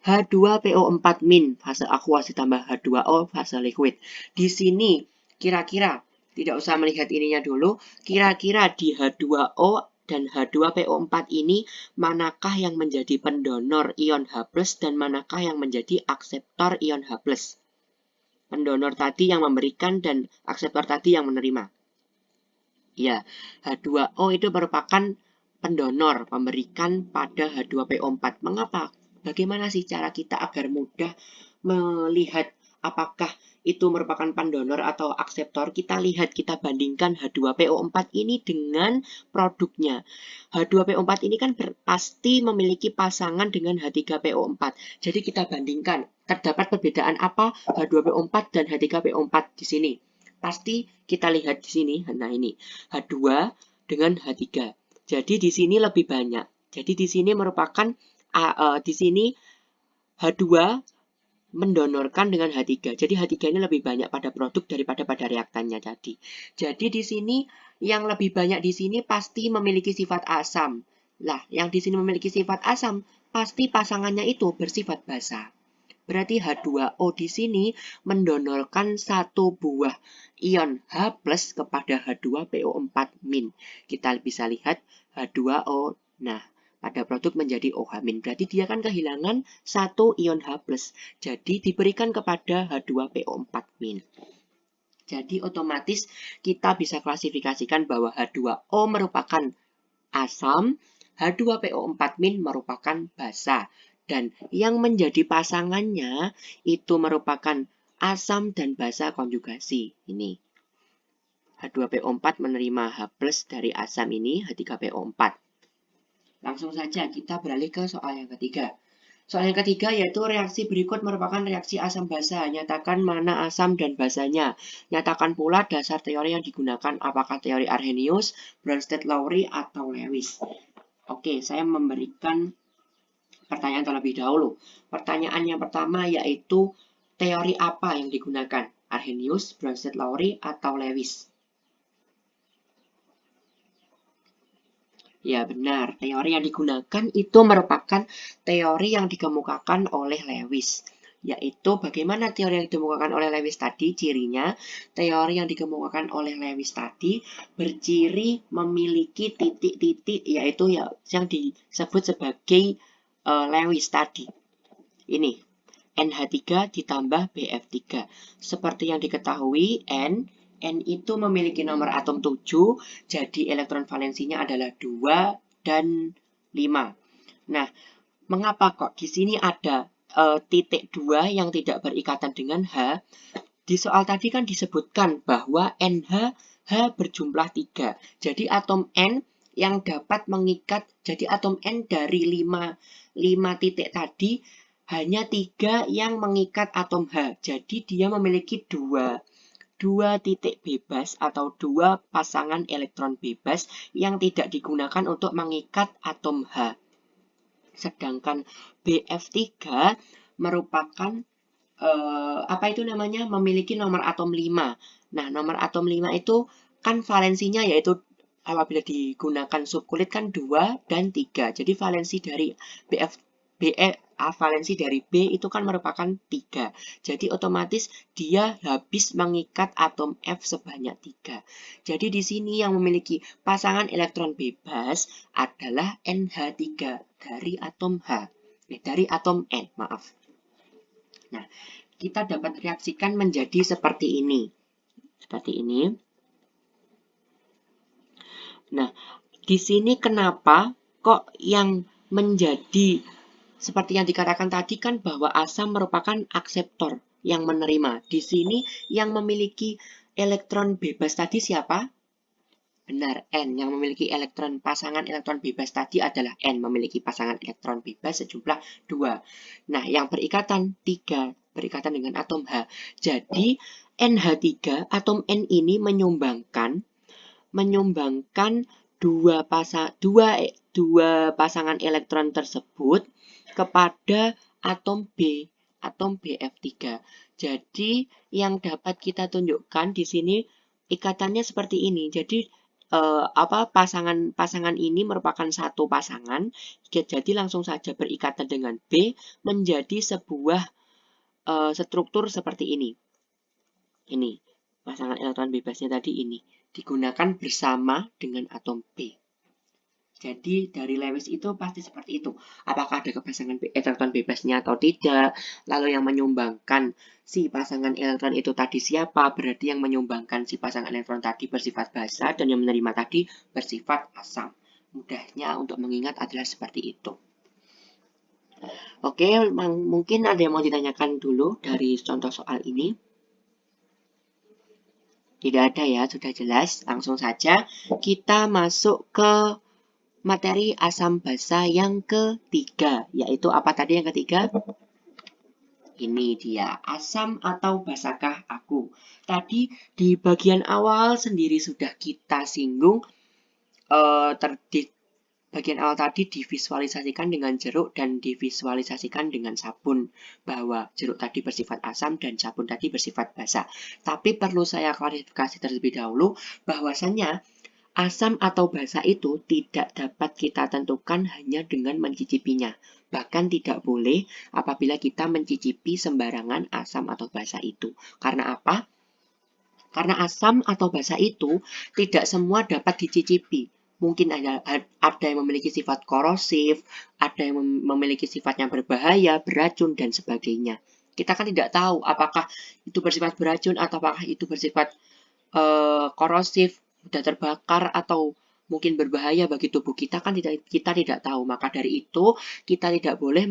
[SPEAKER 1] H2PO4- fase aqueous ditambah H2O fase liquid. Di sini kira-kira tidak usah melihat ininya dulu, kira-kira di H2O dan H2PO4 ini manakah yang menjadi pendonor ion H+ dan manakah yang menjadi akseptor ion H+. Pendonor tadi yang memberikan dan akseptor tadi yang menerima. Ya, H2O itu merupakan pendonor, pemberikan pada H2PO4. Mengapa? Bagaimana sih cara kita agar mudah melihat apakah itu merupakan pendonor atau akseptor? Kita lihat, kita bandingkan H2PO4 ini dengan produknya. H2PO4 ini kan pasti memiliki pasangan dengan H3PO4. Jadi kita bandingkan, terdapat perbedaan apa H2PO4 dan H3PO4 di sini? Pasti kita lihat di sini, nah ini H2 dengan H3. Jadi di sini lebih banyak. Jadi di sini merupakan di sini H2 mendonorkan dengan H3. Jadi H3 ini lebih banyak pada produk daripada pada reaktannya tadi. Jadi di sini yang lebih banyak di sini pasti memiliki sifat asam. Lah, yang di sini memiliki sifat asam pasti pasangannya itu bersifat basa. Berarti H2O di sini mendonorkan satu buah ion H+ kepada H2PO4-. Kita bisa lihat H2O. Nah, pada produk menjadi OH-. Berarti dia kan kehilangan satu ion H+. Jadi diberikan kepada H2PO4-. Jadi otomatis kita bisa klasifikasikan bahwa H2O merupakan asam, H2PO4- merupakan basa. Dan yang menjadi pasangannya itu merupakan asam dan basa konjugasi. Ini H2PO4 menerima H+ dari asam ini, H3PO4. Langsung saja kita beralih ke soal yang ketiga. Soal yang ketiga yaitu reaksi berikut merupakan reaksi asam basa. Nyatakan mana asam dan basanya. Nyatakan pula dasar teori yang digunakan, apakah teori Arrhenius, Bronsted-Lowry, atau Lewis. Oke, saya memberikan pertanyaan terlebih dahulu. Pertanyaan yang pertama yaitu teori apa yang digunakan? Arrhenius, Bronsted-Lowry, atau Lewis? Ya benar, teori yang digunakan itu merupakan teori yang dikemukakan oleh Lewis. Yaitu bagaimana teori yang dikemukakan oleh Lewis tadi, cirinya teori yang dikemukakan oleh Lewis tadi berciri memiliki titik-titik, yaitu yang disebut sebagai Lewis tadi. Ini, NH3 ditambah BF3. Seperti yang diketahui, N itu memiliki nomor atom 7, jadi elektron valensinya adalah 2 dan 5. Nah, mengapa kok di sini ada titik 2 yang tidak berikatan dengan H? Di soal tadi kan disebutkan bahwa NH berjumlah 3. Jadi atom N yang dapat mengikat, jadi atom N dari 5 titik tadi hanya 3 yang mengikat atom H. Jadi dia memiliki dua titik bebas atau 2 pasangan elektron bebas yang tidak digunakan untuk mengikat atom H. Sedangkan BF3 merupakan memiliki nomor atom 5. Nah, nomor atom 5 itu kan valensinya yaitu apabila digunakan subkulit kan 2 dan 3. Jadi valensi dari valensi dari B itu kan merupakan 3. Jadi otomatis dia habis mengikat atom F sebanyak 3. Jadi di sini yang memiliki pasangan elektron bebas adalah NH3 dari atom dari atom N, maaf. Nah, kita dapat reaksikan menjadi seperti ini. Seperti ini. Nah, di sini kenapa kok yang menjadi seperti yang dikatakan tadi kan bahwa asam merupakan akseptor yang menerima. Di sini yang memiliki elektron bebas tadi siapa? Benar, N. Yang memiliki pasangan elektron bebas tadi adalah N. Memiliki pasangan elektron bebas sejumlah 2. Nah, yang berikatan 3. Berikatan dengan atom H. Jadi, NH3, atom N ini menyumbangkan dua pasangan elektron tersebut kepada atom B, atom BF3. Jadi, yang dapat kita tunjukkan di sini ikatannya seperti ini. Jadi, pasangan ini merupakan satu pasangan, jadi langsung saja berikatan dengan B menjadi sebuah struktur seperti ini. Ini pasangan elektron bebasnya tadi ini digunakan bersama dengan atom B. Jadi dari Lewis itu pasti seperti itu. Apakah ada kepasangan elektron bebasnya atau tidak? Lalu yang menyumbangkan si pasangan elektron itu tadi siapa? Berarti yang menyumbangkan si pasangan elektron tadi bersifat basa dan yang menerima tadi bersifat asam. Mudahnya untuk mengingat adalah seperti itu. Oke, mungkin ada yang mau ditanyakan dulu dari contoh soal ini. Tidak ada ya, sudah jelas. Langsung saja kita masuk ke materi asam basa yang ketiga, yaitu apa tadi yang ketiga? Ini dia, asam atau basakah aku. Tadi di bagian awal sendiri sudah kita singgung, bagian awal tadi divisualisasikan dengan jeruk dan divisualisasikan dengan sabun, bahwa jeruk tadi bersifat asam dan sabun tadi bersifat basa. Tapi perlu saya klarifikasi terlebih dahulu bahwasannya asam atau basa itu tidak dapat kita tentukan hanya dengan mencicipinya. Bahkan tidak boleh apabila kita mencicipi sembarangan asam atau basa itu. Karena apa? Karena asam atau basa itu tidak semua dapat dicicipi. Mungkin ada yang memiliki sifat korosif, ada yang memiliki sifat yang berbahaya, beracun, dan sebagainya. Kita kan tidak tahu apakah itu bersifat beracun atau apakah itu bersifat korosif, mudah terbakar, atau mungkin berbahaya bagi tubuh kita, kan kita tidak tahu. Maka dari itu, kita tidak boleh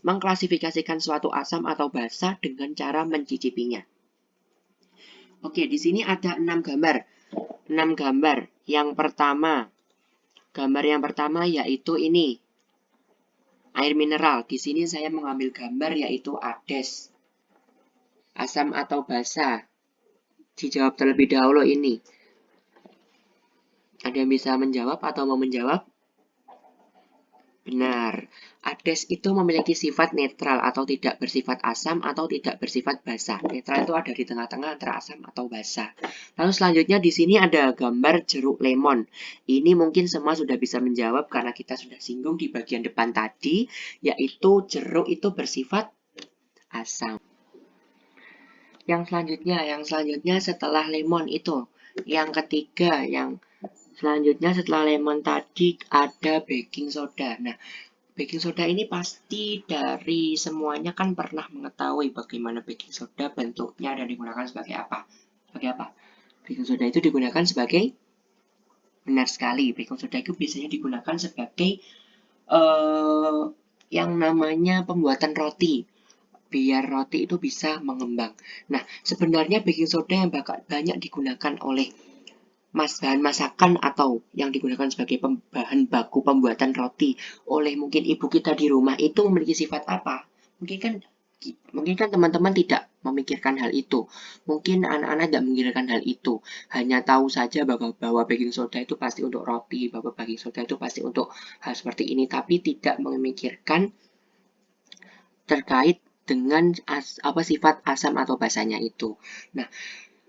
[SPEAKER 1] mengklasifikasikan suatu asam atau basa dengan cara mencicipinya. Oke, di sini ada 6 gambar. 6 gambar. Gambar yang pertama yaitu ini. Air mineral. Di sini saya mengambil gambar yaitu ADES. Asam atau basa. Dijawab terlebih dahulu ini. Ada yang bisa menjawab atau mau menjawab? Benar, ades itu memiliki sifat netral atau tidak bersifat asam atau tidak bersifat basa. Netral itu ada di tengah-tengah antara asam atau basa. Lalu selanjutnya di sini ada gambar jeruk lemon. Ini mungkin semua sudah bisa menjawab karena kita sudah singgung di bagian depan tadi, yaitu jeruk itu bersifat asam. Yang selanjutnya setelah lemon itu, yang ketiga, yang selanjutnya setelah lemon tadi ada baking soda. Nah, baking soda ini pasti dari semuanya kan pernah mengetahui bagaimana baking soda bentuknya dan digunakan sebagai apa. Sebagai apa? Baking soda itu digunakan sebagai, benar sekali, baking soda itu biasanya digunakan sebagai yang namanya pembuatan roti. Biar roti itu bisa mengembang. Nah, sebenarnya baking soda yang banyak digunakan oleh bahan masakan atau yang digunakan sebagai bahan baku pembuatan roti oleh mungkin ibu kita di rumah itu memiliki sifat apa? Mungkin kan teman-teman tidak memikirkan hal itu. Mungkin anak-anak tidak memikirkan hal itu. Hanya tahu saja bahwa baking soda itu pasti untuk roti, bahwa baking soda itu pasti untuk hal seperti ini, tapi tidak memikirkan terkait dengan sifat asam atau basanya itu. Nah,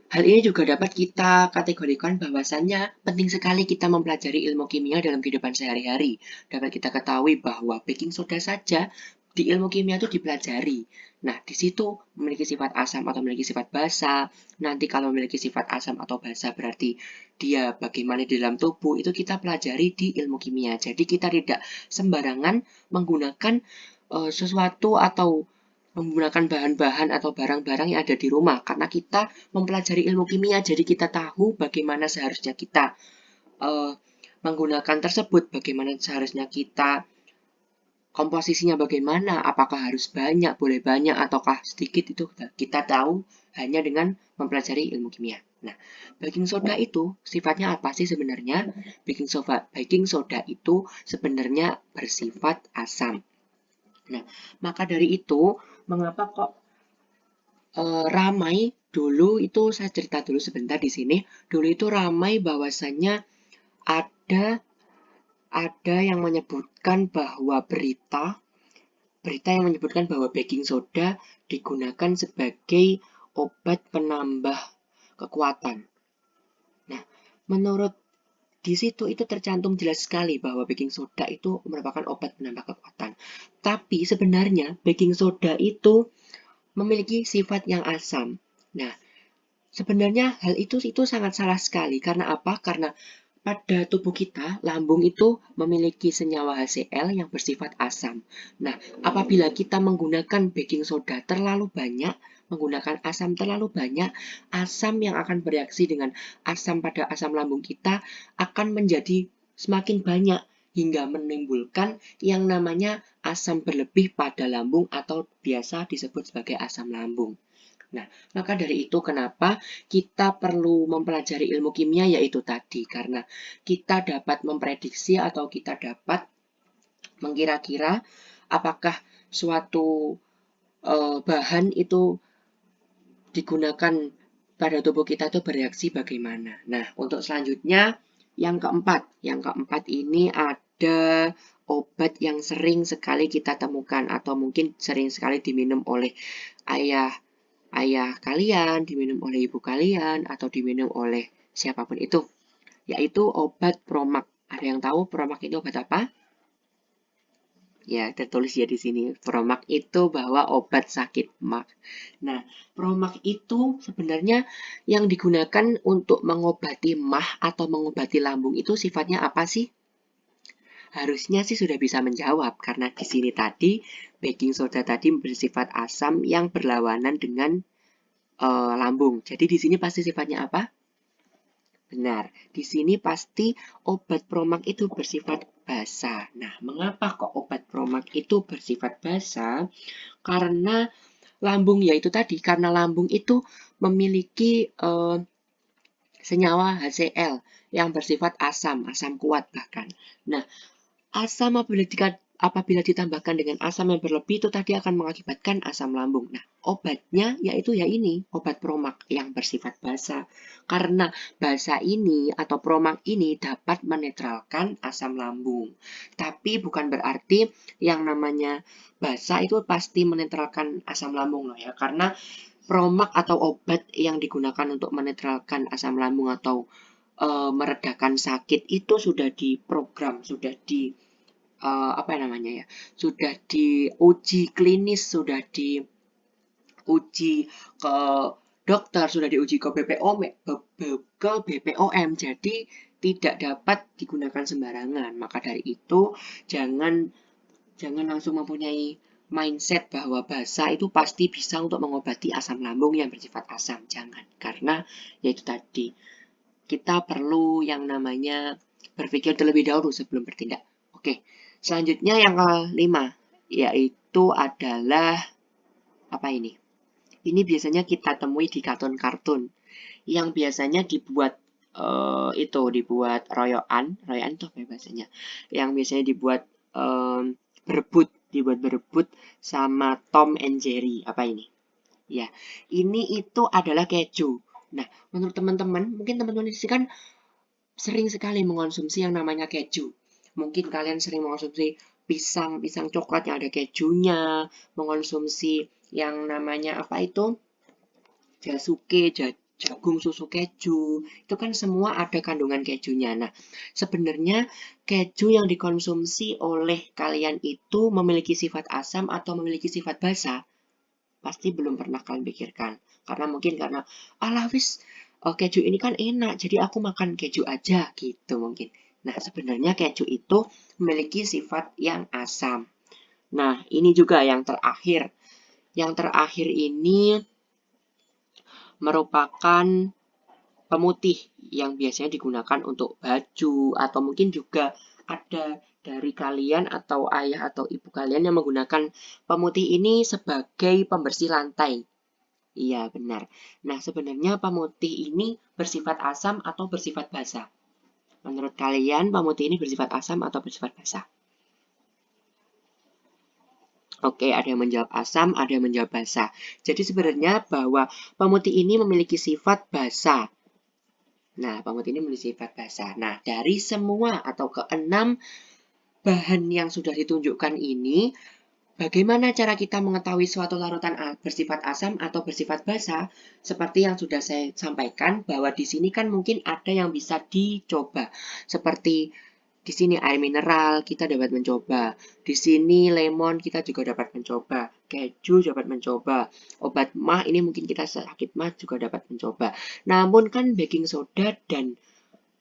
[SPEAKER 1] hal ini juga dapat kita kategorikan bahwasannya penting sekali kita mempelajari ilmu kimia dalam kehidupan sehari-hari. Dapat kita ketahui bahwa baking soda saja di ilmu kimia itu dipelajari. Nah, di situ memiliki sifat asam atau memiliki sifat basa. Nanti kalau memiliki sifat asam atau basa berarti dia bagaimana di dalam tubuh itu kita pelajari di ilmu kimia. Jadi kita tidak sembarangan menggunakan sesuatu atau menggunakan bahan-bahan atau barang-barang yang ada di rumah karena kita mempelajari ilmu kimia, jadi kita tahu bagaimana seharusnya kita menggunakan tersebut, bagaimana seharusnya kita komposisinya bagaimana, apakah harus banyak, boleh banyak, ataukah sedikit, itu kita tahu hanya dengan mempelajari ilmu kimia. Nah, baking soda itu sifatnya apa sih sebenarnya? Baking soda itu sebenarnya bersifat asam. Nah, maka dari itu, mengapa kok ramai dulu itu saya cerita dulu sebentar di sini. Dulu itu ramai bahwasannya ada yang menyebutkan bahwa berita yang menyebutkan bahwa baking soda digunakan sebagai obat penambah kekuatan. Nah, menurut di situ itu tercantum jelas sekali bahwa baking soda itu merupakan obat penambah kekuatan. Tapi sebenarnya baking soda itu memiliki sifat yang asam. Nah, sebenarnya hal itu sangat salah sekali. Karena apa? Karena pada tubuh kita, lambung itu memiliki senyawa HCl yang bersifat asam. Nah, apabila kita menggunakan baking soda terlalu banyak, menggunakan asam terlalu banyak, asam yang akan bereaksi dengan asam pada asam lambung kita akan menjadi semakin banyak hingga menimbulkan yang namanya asam berlebih pada lambung atau biasa disebut sebagai asam lambung. Nah, maka dari itu kenapa kita perlu mempelajari ilmu kimia yaitu tadi. Karena kita dapat memprediksi atau kita dapat mengkira-kira apakah suatu bahan itu digunakan pada tubuh kita itu bereaksi bagaimana. Nah, untuk selanjutnya yang keempat ini ada obat yang sering sekali kita temukan atau mungkin sering sekali diminum oleh ayah kalian, diminum oleh ibu kalian, atau diminum oleh siapapun itu, yaitu obat Promak. Ada yang tahu Promak itu obat apa? Ya, tertulis ya di sini. Promak itu bahwa obat sakit MAG. Nah, Promak itu sebenarnya yang digunakan untuk mengobati MAH atau mengobati lambung itu sifatnya apa sih? Harusnya sih sudah bisa menjawab karena di sini tadi baking soda tadi bersifat asam yang berlawanan dengan lambung. Jadi di sini pasti sifatnya apa? Benar, di sini pasti obat Promak itu bersifat basa. Nah, mengapa kok obat Promak itu bersifat basa? Karena lambung yaitu tadi, karena lambung itu memiliki senyawa HCl yang bersifat asam, asam kuat bahkan. Nah, apabila ditambahkan dengan asam yang berlebih itu tadi akan mengakibatkan asam lambung. Nah, obatnya yaitu ya ini, obat Promak yang bersifat basa. Karena basa ini atau Promak ini dapat menetralkan asam lambung. Tapi bukan berarti yang namanya basa itu pasti menetralkan asam lambung loh ya. Karena Promak atau obat yang digunakan untuk menetralkan asam lambung atau meredakan sakit itu sudah diprogram, sudah apa namanya ya, sudah diuji klinis, sudah diuji ke dokter, sudah diuji ke BPOM, jadi tidak dapat digunakan sembarangan. Maka dari itu jangan langsung mempunyai mindset bahwa basa itu pasti bisa untuk mengobati asam lambung yang bersifat asam. Jangan, karena yaitu tadi kita perlu yang namanya berpikir terlebih dahulu sebelum bertindak. Oke, selanjutnya yang kelima, yaitu adalah apa ini? Ini biasanya kita temui di kartun-kartun yang biasanya dibuat dibuat royoan itu apa ya bahasanya? Yang biasanya dibuat dibuat berebut sama Tom and Jerry. Apa ini? Ya, ini itu adalah keju. Nah, menurut teman-teman, mungkin teman-teman di sini kan sering sekali mengonsumsi yang namanya keju. Mungkin kalian sering mengonsumsi pisang coklat yang ada kejunya, mengonsumsi yang namanya apa itu? Jasuke, jagung susu keju. Itu kan semua ada kandungan kejunya. Nah, sebenarnya keju yang dikonsumsi oleh kalian itu memiliki sifat asam atau memiliki sifat basa? Pasti belum pernah kalian pikirkan. Karena alah wis keju ini kan enak, jadi aku makan keju aja gitu mungkin. Nah, sebenarnya keju itu memiliki sifat yang asam. Nah, ini juga yang terakhir. Yang terakhir ini merupakan pemutih yang biasanya digunakan untuk baju atau mungkin juga ada dari kalian atau ayah atau ibu kalian yang menggunakan pemutih ini sebagai pembersih lantai. Iya, benar. Nah, sebenarnya pemutih ini bersifat asam atau bersifat basa? Menurut kalian, pemutih ini bersifat asam atau bersifat basa? Oke, ada yang menjawab asam, ada yang menjawab basa. Jadi sebenarnya bahwa pemutih ini memiliki sifat basa. Nah, pemutih ini memiliki sifat basa. Nah, dari semua atau keenam bahan yang sudah ditunjukkan ini, bagaimana cara kita mengetahui suatu larutan bersifat asam atau bersifat basa? Seperti yang sudah saya sampaikan, bahwa di sini kan mungkin ada yang bisa dicoba. Seperti di sini air mineral, kita dapat mencoba. Di sini lemon, kita juga dapat mencoba. Keju dapat mencoba. Obat mah, ini mungkin kita sakit mah juga dapat mencoba. Namun kan baking soda dan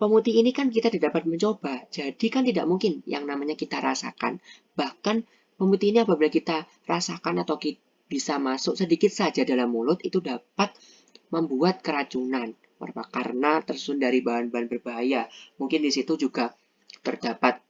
[SPEAKER 1] pemutih ini kan kita tidak dapat mencoba. Jadi kan tidak mungkin yang namanya kita rasakan. Bahkan pemutih ini apabila kita rasakan atau bisa masuk sedikit saja dalam mulut, itu dapat membuat keracunan. Karena tersusun dari bahan-bahan berbahaya. Mungkin di situ juga terdapat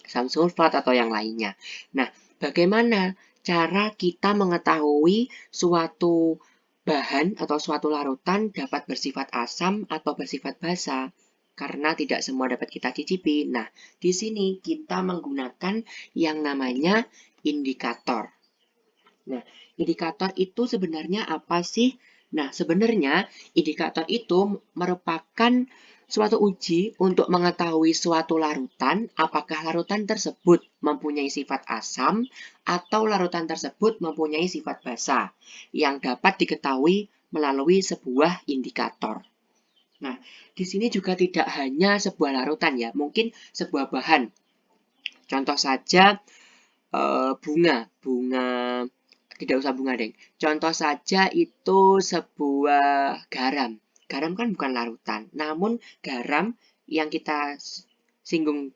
[SPEAKER 1] sulfat atau yang lainnya. Nah, bagaimana cara kita mengetahui suatu bahan atau suatu larutan dapat bersifat asam atau bersifat basa? Karena tidak semua dapat kita cicipi. Nah, di sini kita menggunakan yang namanya indikator. Nah, indikator itu sebenarnya apa sih? Nah, sebenarnya indikator itu merupakan suatu uji untuk mengetahui suatu larutan, apakah larutan tersebut mempunyai sifat asam atau larutan tersebut mempunyai sifat basa, yang dapat diketahui melalui sebuah indikator. Nah, di sini juga tidak hanya sebuah larutan ya, mungkin sebuah bahan. Contoh saja bunga tidak usah bunga deh. Contoh saja itu sebuah garam. Garam kan bukan larutan, namun garam yang kita singgung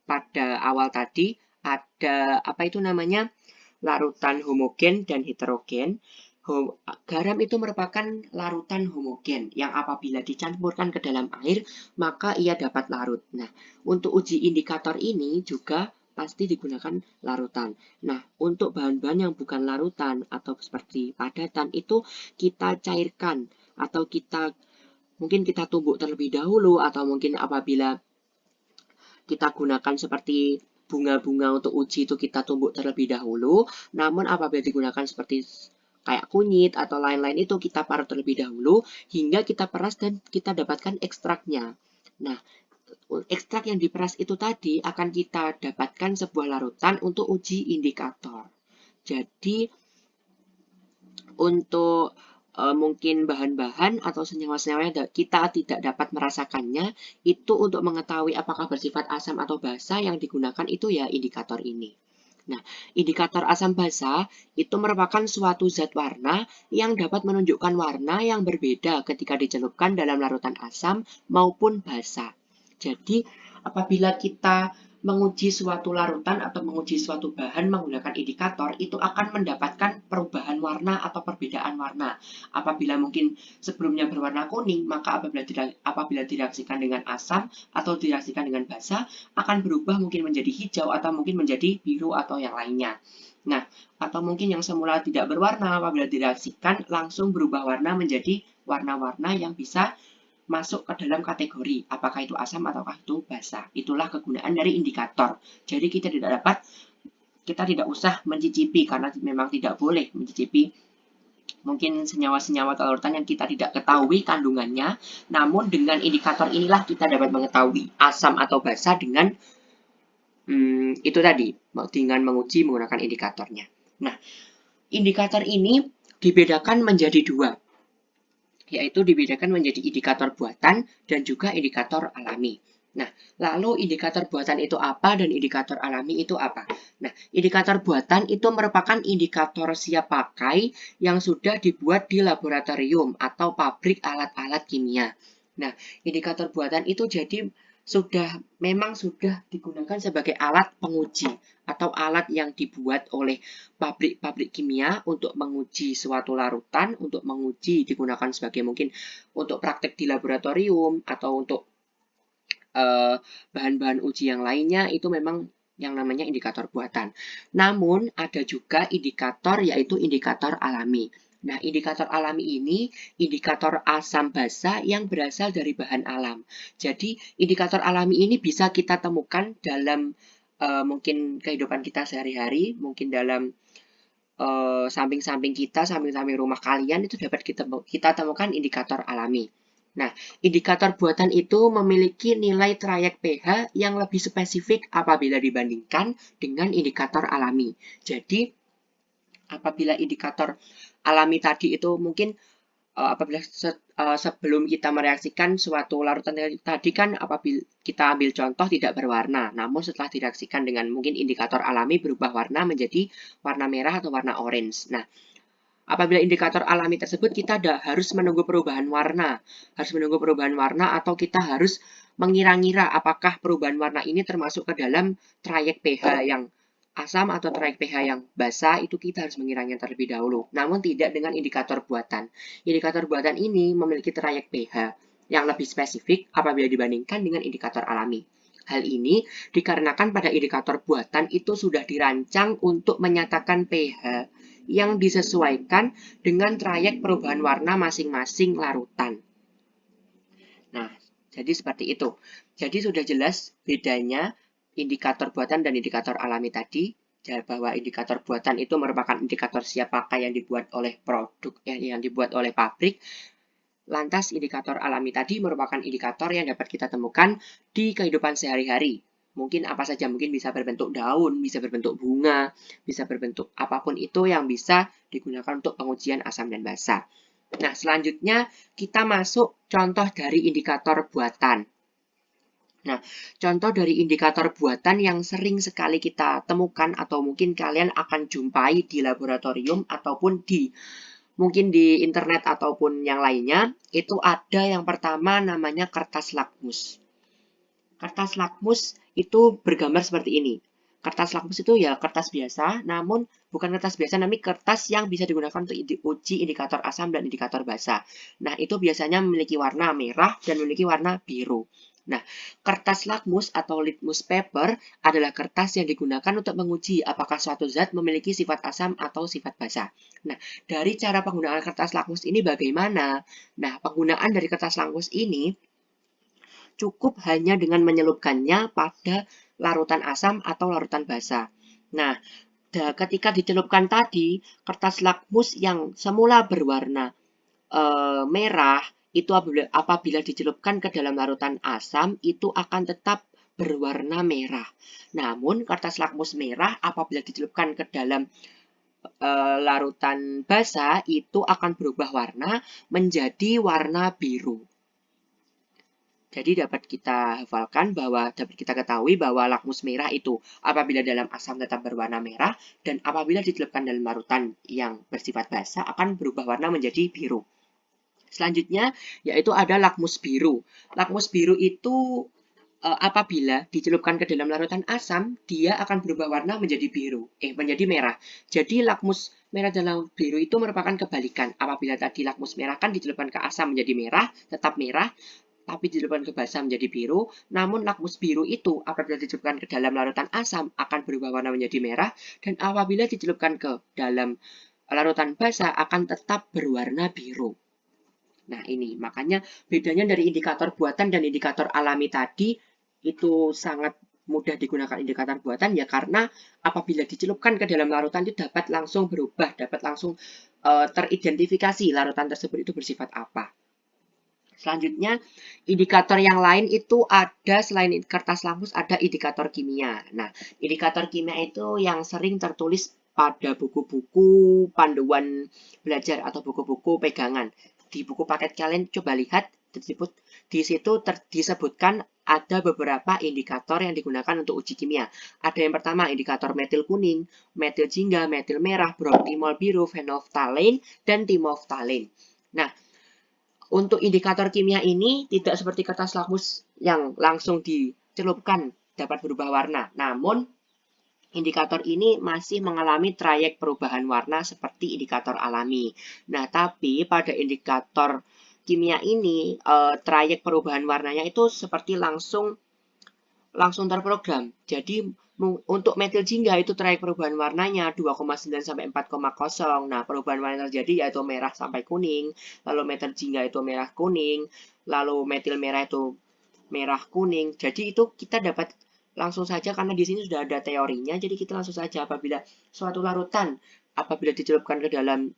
[SPEAKER 1] pada awal tadi ada apa itu namanya? Larutan homogen dan heterogen. Garam itu merupakan larutan homogen yang apabila dicampurkan ke dalam air, maka ia dapat larut. Nah, untuk uji indikator ini juga pasti digunakan larutan. Nah, untuk bahan-bahan yang bukan larutan atau seperti padatan itu kita cairkan atau mungkin kita tumbuk terlebih dahulu atau mungkin apabila kita gunakan seperti bunga-bunga untuk uji itu kita tumbuk terlebih dahulu. Namun apabila digunakan seperti kayak kunyit atau lain-lain itu kita parut terlebih dahulu hingga kita peras dan kita dapatkan ekstraknya. Nah, ekstrak yang diperas itu tadi akan kita dapatkan sebuah larutan untuk uji indikator. Jadi untuk mungkin bahan-bahan atau senyawa-senyawa yang kita tidak dapat merasakannya, itu untuk mengetahui apakah bersifat asam atau basa yang digunakan itu ya indikator ini. Nah, indikator asam basa itu merupakan suatu zat warna yang dapat menunjukkan warna yang berbeda ketika dicelupkan dalam larutan asam maupun basa. Jadi, apabila kita menguji suatu larutan atau menguji suatu bahan menggunakan indikator, itu akan mendapatkan perubahan warna atau perbedaan warna. Apabila mungkin sebelumnya berwarna kuning, maka apabila direaksikan dengan asam atau direaksikan dengan basa, akan berubah mungkin menjadi hijau atau mungkin menjadi biru atau yang lainnya. Nah, atau mungkin yang semula tidak berwarna, apabila direaksikan langsung berubah warna menjadi warna-warna yang bisa masuk ke dalam kategori apakah itu asam ataukah itu basa. Itulah kegunaan dari indikator. Jadi kita tidak usah mencicipi karena memang tidak boleh mencicipi mungkin senyawa-senyawa atau larutan yang kita tidak ketahui kandungannya. Namun dengan indikator inilah kita dapat mengetahui asam atau basa dengan itu tadi, dengan menguji menggunakan indikatornya. Nah, indikator ini dibedakan menjadi dua, yaitu dibedakan menjadi indikator buatan dan juga indikator alami. Nah, lalu indikator buatan itu apa dan indikator alami itu apa? Nah, indikator buatan itu merupakan indikator siap pakai yang sudah dibuat di laboratorium atau pabrik alat-alat kimia. Nah, indikator buatan itu jadi memang sudah digunakan sebagai alat penguji atau alat yang dibuat oleh pabrik-pabrik kimia untuk menguji suatu larutan, untuk menguji digunakan sebagai mungkin untuk praktek di laboratorium atau untuk bahan-bahan uji yang lainnya, itu memang yang namanya indikator buatan. Namun ada juga indikator yaitu indikator alami. Nah, indikator alami ini indikator asam basa yang berasal dari bahan alam. Jadi, indikator alami ini bisa kita temukan dalam mungkin kehidupan kita sehari-hari, mungkin dalam samping-samping kita, samping-samping rumah kalian itu dapat kita temukan indikator alami. Nah, indikator buatan itu memiliki nilai trayek pH yang lebih spesifik apabila dibandingkan dengan indikator alami. Jadi, apabila indikator alami tadi itu mungkin apabila sebelum kita mereaksikan suatu larutan tadi kan apabila kita ambil contoh tidak berwarna, namun setelah direaksikan dengan mungkin indikator alami berubah warna menjadi warna merah atau warna orange. Nah, apabila indikator alami tersebut kita harus menunggu perubahan warna, atau kita harus mengira-ngira apakah perubahan warna ini termasuk ke dalam trayek pH yang asam atau trayek pH yang basa, itu kita harus mengiranya terlebih dahulu. Namun tidak dengan indikator buatan. Indikator buatan ini memiliki trayek pH yang lebih spesifik apabila dibandingkan dengan indikator alami. Hal ini dikarenakan pada indikator buatan itu sudah dirancang untuk menyatakan pH yang disesuaikan dengan trayek perubahan warna masing-masing larutan. Nah, jadi seperti itu. Jadi sudah jelas bedanya indikator buatan dan indikator alami tadi, bahwa indikator buatan itu merupakan indikator siap pakai yang dibuat oleh produk, yang dibuat oleh pabrik. Lantas indikator alami tadi merupakan indikator yang dapat kita temukan di kehidupan sehari-hari. Mungkin apa saja, mungkin bisa berbentuk daun, bisa berbentuk bunga, bisa berbentuk apapun itu yang bisa digunakan untuk pengujian asam dan basa. Nah, selanjutnya kita masuk contoh dari indikator buatan. Nah, contoh dari indikator buatan yang sering sekali kita temukan atau mungkin kalian akan jumpai di laboratorium ataupun mungkin di internet ataupun yang lainnya, itu ada yang pertama namanya kertas lakmus. Kertas lakmus itu bergambar seperti ini. Kertas lakmus itu ya kertas biasa, namun bukan kertas biasa, namun kertas yang bisa digunakan untuk uji indikator asam dan indikator basa. Nah, itu biasanya memiliki warna merah dan memiliki warna biru. Nah, kertas lakmus atau litmus paper adalah kertas yang digunakan untuk menguji apakah suatu zat memiliki sifat asam atau sifat basa. Nah, dari cara penggunaan kertas lakmus ini bagaimana? Nah, penggunaan dari kertas lakmus ini cukup hanya dengan menyelupkannya pada
[SPEAKER 2] larutan asam atau larutan basa. Nah, ketika dicelupkan tadi, kertas lakmus yang semula berwarna merah itu apabila dicelupkan ke dalam larutan asam itu akan tetap berwarna merah. Namun kertas lakmus merah apabila dicelupkan ke dalam larutan basa itu akan berubah warna menjadi warna biru. Jadi dapat kita hafalkan bahwa dapat kita ketahui bahwa lakmus merah itu apabila dalam asam tetap berwarna merah dan apabila dicelupkan dalam larutan yang bersifat basa akan berubah warna menjadi biru. Selanjutnya yaitu ada lakmus biru. Lakmus biru itu apabila dicelupkan ke dalam larutan asam, dia akan berubah warna menjadi menjadi merah. Jadi lakmus merah dan lakmus biru itu merupakan kebalikan. Apabila tadi lakmus merah kan dicelupkan ke asam menjadi merah, tetap merah, tapi dicelupkan ke basa menjadi biru. Namun lakmus biru itu apabila dicelupkan ke dalam larutan asam akan berubah warna menjadi merah, dan apabila dicelupkan ke dalam larutan basa akan tetap berwarna biru. Nah, ini makanya bedanya dari indikator buatan dan indikator alami tadi itu sangat mudah digunakan indikator buatan ya karena apabila dicelupkan ke dalam larutan itu dapat langsung berubah, dapat langsung teridentifikasi larutan tersebut itu bersifat apa. Selanjutnya, indikator yang lain itu ada selain kertas lakmus ada indikator kimia. Nah, indikator kimia itu yang sering tertulis pada buku-buku panduan belajar atau buku-buku pegangan. Di buku paket kalian coba lihat di situ disebutkan ada beberapa indikator yang digunakan untuk uji kimia. Ada yang pertama indikator metil kuning, metil jingga, metil merah, bromtimol biru, phenolphthalein, dan timolphthalein. Nah, untuk indikator kimia ini tidak seperti kertas lakmus yang langsung dicelupkan dapat berubah warna. Namun, indikator ini masih mengalami trayek perubahan warna seperti indikator alami. Nah, tapi pada indikator kimia ini, trayek perubahan warnanya itu seperti langsung terprogram. Jadi untuk metil jingga itu trayek perubahan warnanya 2,9 sampai 4,0. Nah, perubahan warna terjadi yaitu merah sampai kuning, lalu metil jingga itu merah kuning, lalu metil merah itu merah kuning. Jadi itu kita dapat langsung saja karena di sini sudah ada teorinya. Jadi kita langsung saja apabila suatu larutan apabila dicelupkan ke dalam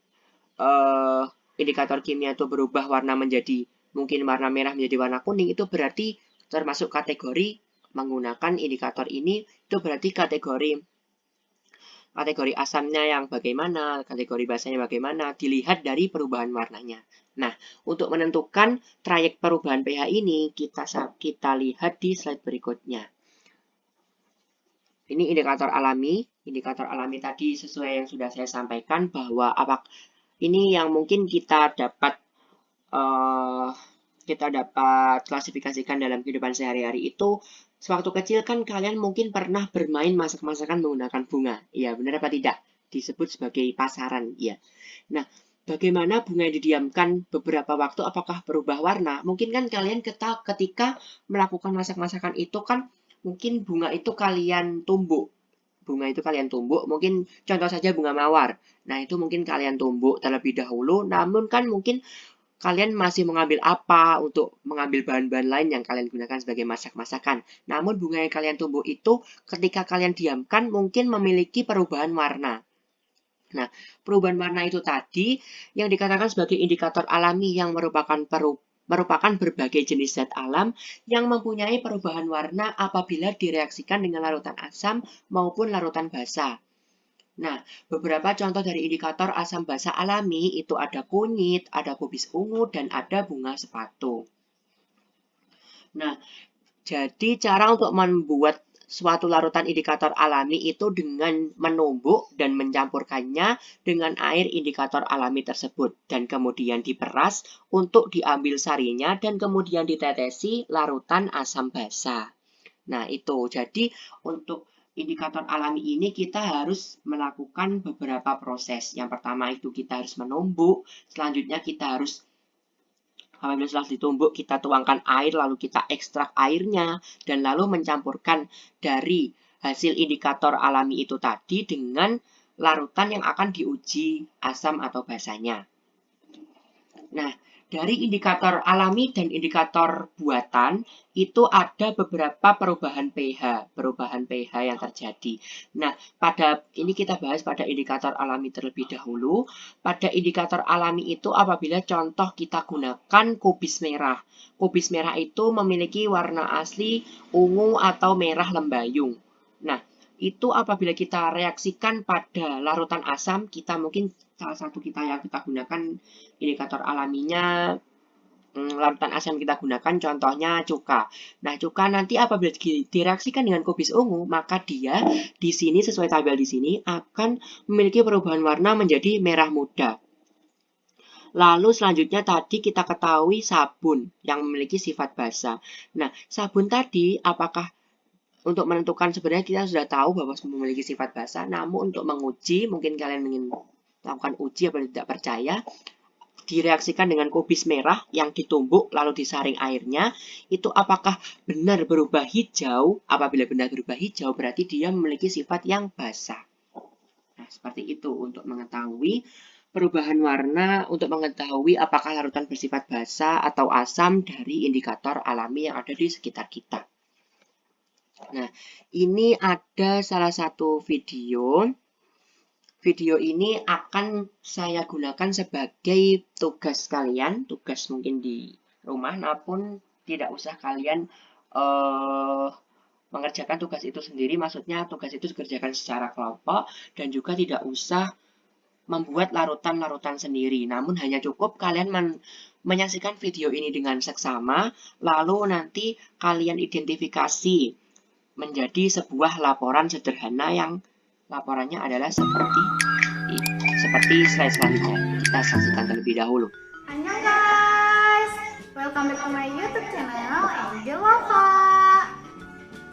[SPEAKER 2] indikator kimia itu berubah warna menjadi mungkin warna merah menjadi warna kuning itu berarti termasuk kategori menggunakan indikator ini itu berarti kategori asamnya yang bagaimana, kategori basanya bagaimana, dilihat dari perubahan warnanya. Nah, untuk menentukan trayek perubahan pH ini, kita lihat di slide berikutnya. Ini indikator alami. Indikator alami tadi sesuai yang sudah saya sampaikan bahwa ini yang mungkin kita dapat klasifikasikan dalam kehidupan sehari-hari itu sewaktu kecil kan kalian mungkin pernah bermain masak-masakan menggunakan bunga. Iya, benar apa tidak? Disebut sebagai pasaran, ya. Nah, bagaimana bunga yang didiamkan beberapa waktu apakah berubah warna? Mungkin kan kalian ketika melakukan masak-masakan itu kan mungkin bunga itu kalian tumbuk. Bunga itu kalian tumbuk, mungkin contoh saja bunga mawar. Nah, itu mungkin kalian tumbuk terlebih dahulu, namun kan mungkin kalian masih mengambil apa untuk mengambil bahan-bahan lain yang kalian gunakan sebagai masak-masakan. Namun bunga yang kalian tumbuh itu ketika kalian diamkan mungkin memiliki perubahan warna. Nah, perubahan warna itu tadi yang dikatakan sebagai indikator alami yang merupakan berbagai jenis zat alam yang mempunyai perubahan warna apabila direaksikan dengan larutan asam maupun larutan basa. Nah, beberapa contoh dari indikator asam basa alami itu ada kunyit, ada kubis ungu, dan ada bunga sepatu. Nah, jadi cara untuk membuat suatu larutan indikator alami itu dengan menumbuk dan mencampurkannya dengan air indikator alami tersebut. Dan kemudian diperas untuk diambil sarinya dan kemudian ditetesi larutan asam basa. Nah, itu. Jadi, untuk indikator alami ini kita harus melakukan beberapa proses. Yang pertama itu kita harus menumbuk, selanjutnya kita harus apabila setelah ditumbuk kita tuangkan air lalu kita ekstrak airnya dan lalu mencampurkan dari hasil indikator alami itu tadi dengan larutan yang akan diuji asam atau basanya. Nah, dari indikator alami dan indikator buatan itu ada beberapa perubahan pH yang terjadi. Nah, pada ini kita bahas pada indikator alami terlebih dahulu. Pada indikator alami itu apabila contoh kita gunakan kubis merah. Kubis merah itu memiliki warna asli ungu atau merah lembayung. Nah, itu apabila kita reaksikan pada larutan asam, kita mungkin salah satu yang kita gunakan indikator alaminya larutan asam kita gunakan contohnya cuka. Nah, cuka nanti apabila direaksikan dengan kubis ungu, maka dia di sini sesuai tabel di sini akan memiliki perubahan warna menjadi merah muda. Lalu selanjutnya tadi kita ketahui sabun yang memiliki sifat basa. Nah, sabun tadi apakah untuk menentukan sebenarnya kita sudah tahu bahwa memiliki sifat basa, namun untuk menguji mungkin kalian ingin lakukan uji apabila tidak percaya, direaksikan dengan kubis merah yang ditumbuk lalu disaring airnya, itu apakah benar berubah hijau? Apabila benar berubah hijau berarti dia memiliki sifat yang basah. Nah, seperti itu untuk mengetahui perubahan warna, untuk mengetahui apakah larutan bersifat basa atau asam dari indikator alami yang ada di sekitar kita. Nah, ini ada salah satu video. Video ini akan saya gunakan sebagai tugas kalian, tugas mungkin di rumah, namun tidak usah kalian mengerjakan tugas itu sendiri, maksudnya tugas itu dikerjakan secara kelompok, dan juga tidak usah membuat larutan-larutan sendiri, namun hanya cukup kalian menyaksikan video ini dengan seksama, lalu nanti kalian identifikasi menjadi sebuah laporan sederhana yang laporannya adalah seperti slide selanjutnya. Kita saksikan terlebih dahulu.
[SPEAKER 3] Annyeong guys, welcome back to my YouTube channel Angel Lova.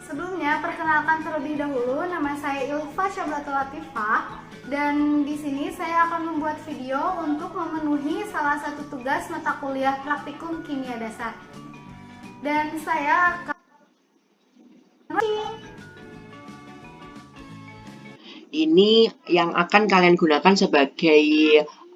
[SPEAKER 3] Sebelumnya perkenalkan terlebih dahulu, nama saya Ilva Syablatul Latifah dan di sini saya akan membuat video untuk memenuhi salah satu tugas mata kuliah praktikum kimia dasar. Dan saya akan
[SPEAKER 2] ini yang akan kalian gunakan sebagai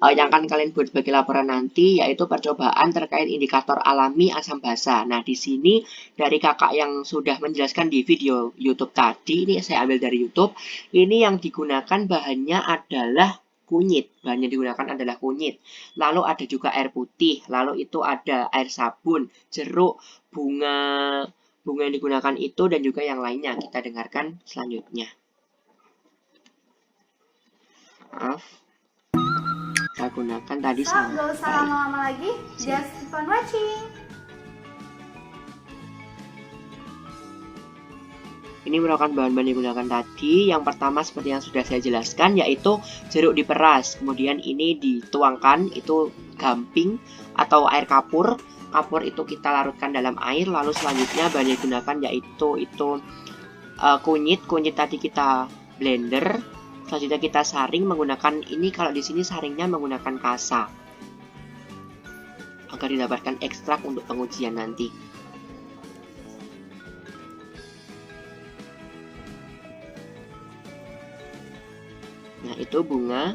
[SPEAKER 2] yang akan kalian buat sebagai laporan nanti, yaitu percobaan terkait indikator alami asam basa. Nah, di sini dari kakak yang sudah menjelaskan di video YouTube tadi, ini saya ambil dari YouTube. Ini yang digunakan bahannya adalah kunyit. Bahan yang digunakan adalah kunyit. Lalu ada juga air putih. Lalu itu ada air sabun, jeruk, bunga yang digunakan itu, dan juga yang lainnya. Kita dengarkan selanjutnya. Maaf, saya gunakan tadi
[SPEAKER 3] gak usah lama-lama lagi, just keep on watching.
[SPEAKER 2] Ini merupakan bahan-bahan yang digunakan tadi. Yang pertama seperti yang sudah saya jelaskan, yaitu jeruk diperas. Kemudian ini dituangkan, itu gamping atau air kapur. Kapur itu kita larutkan dalam air. Lalu selanjutnya bahan yang digunakan yaitu kunyit. Kunyit tadi kita blender. Selanjutnya kita saring menggunakan, ini kalau di sini saringnya menggunakan kasa agar didapatkan ekstrak untuk pengujian nanti. Nah, itu bunga.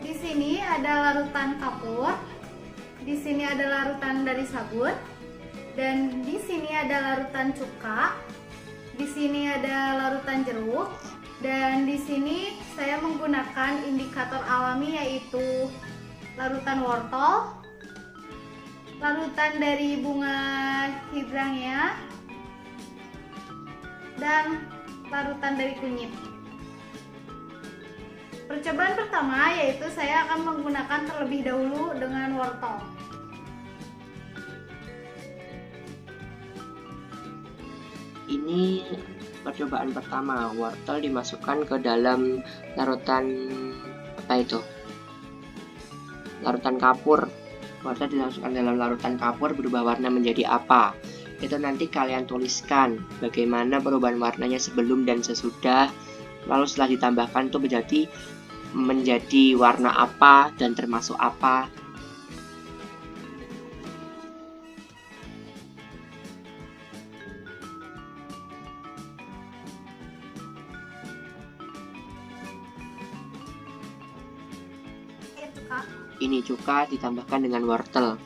[SPEAKER 3] Di sini ada larutan kapur, di sini ada larutan dari sabun, dan di sini ada larutan cuka, di sini ada larutan jeruk. Dan di sini saya menggunakan indikator alami yaitu larutan wortel, larutan dari bunga hidrangea, dan larutan dari kunyit. Percobaan pertama yaitu saya akan menggunakan terlebih dahulu dengan wortel.
[SPEAKER 2] Ini percobaan pertama, wortel dimasukkan ke dalam larutan larutan kapur. Wortel dimasukkan dalam larutan kapur, berubah warna menjadi apa? Itu nanti kalian tuliskan bagaimana perubahan warnanya sebelum dan sesudah. Lalu setelah ditambahkan itu menjadi warna apa dan termasuk apa. Ini cuka ditambahkan dengan wortel.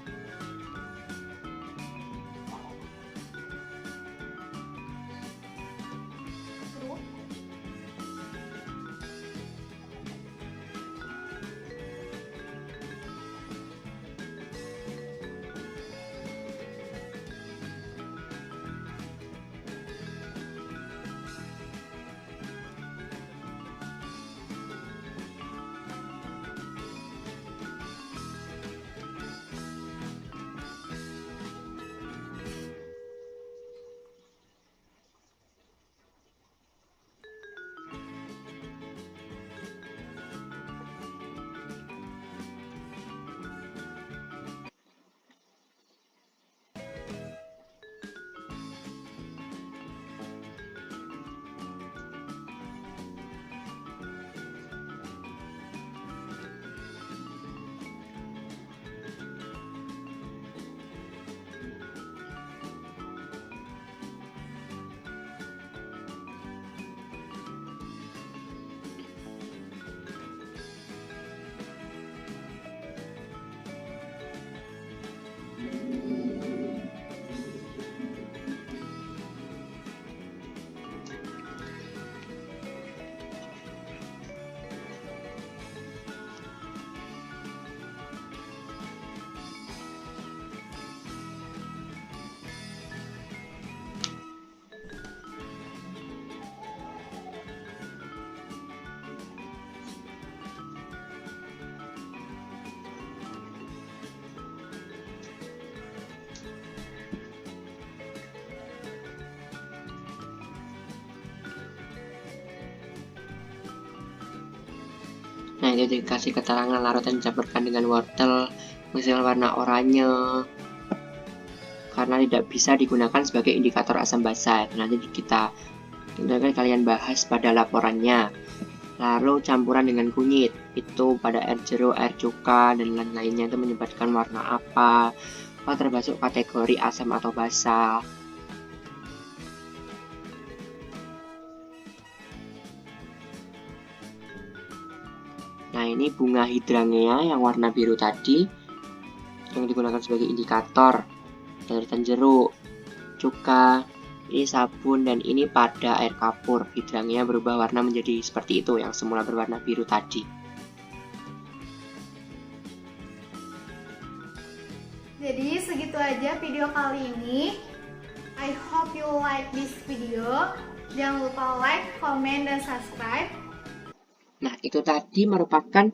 [SPEAKER 2] Nah, itu dikasih keterangan larutan dicampurkan dengan wortel menghasilkan warna oranye karena tidak bisa digunakan sebagai indikator asam basa. Nanti kalian bahas pada laporannya. Lalu campuran dengan kunyit, itu pada air jeruk, air cuka, dan lain-lainnya itu menyebabkan warna apa, termasuk kategori asam atau basa. Nah, ini bunga hydrangea yang warna biru tadi yang digunakan sebagai indikator. Larutan jeruk, cuka, ini sabun, dan ini pada air kapur. Hydrangea berubah warna menjadi seperti itu, yang semula berwarna biru tadi.
[SPEAKER 3] Jadi segitu aja video kali ini. I hope you like this video. Jangan lupa like, comment, dan subscribe.
[SPEAKER 2] Nah, itu tadi merupakan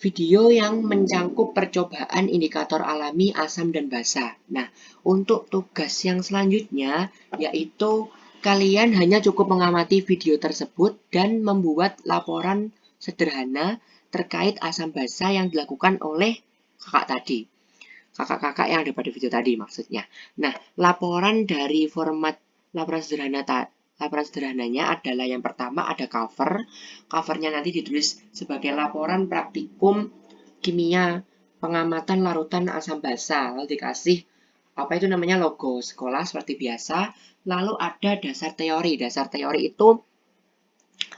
[SPEAKER 2] video yang mencangkup percobaan indikator alami asam dan basa. Nah, untuk tugas yang selanjutnya yaitu kalian hanya cukup mengamati video tersebut dan membuat laporan sederhana terkait asam basa yang dilakukan oleh kakak tadi. Kakak-kakak yang ada pada video tadi maksudnya. Nah, laporan dari format laporan sederhananya adalah yang pertama ada cover. Covernya nanti ditulis sebagai laporan praktikum kimia pengamatan larutan asam basa. Lalu dikasih apa itu namanya logo sekolah seperti biasa. Lalu ada dasar teori. Dasar teori itu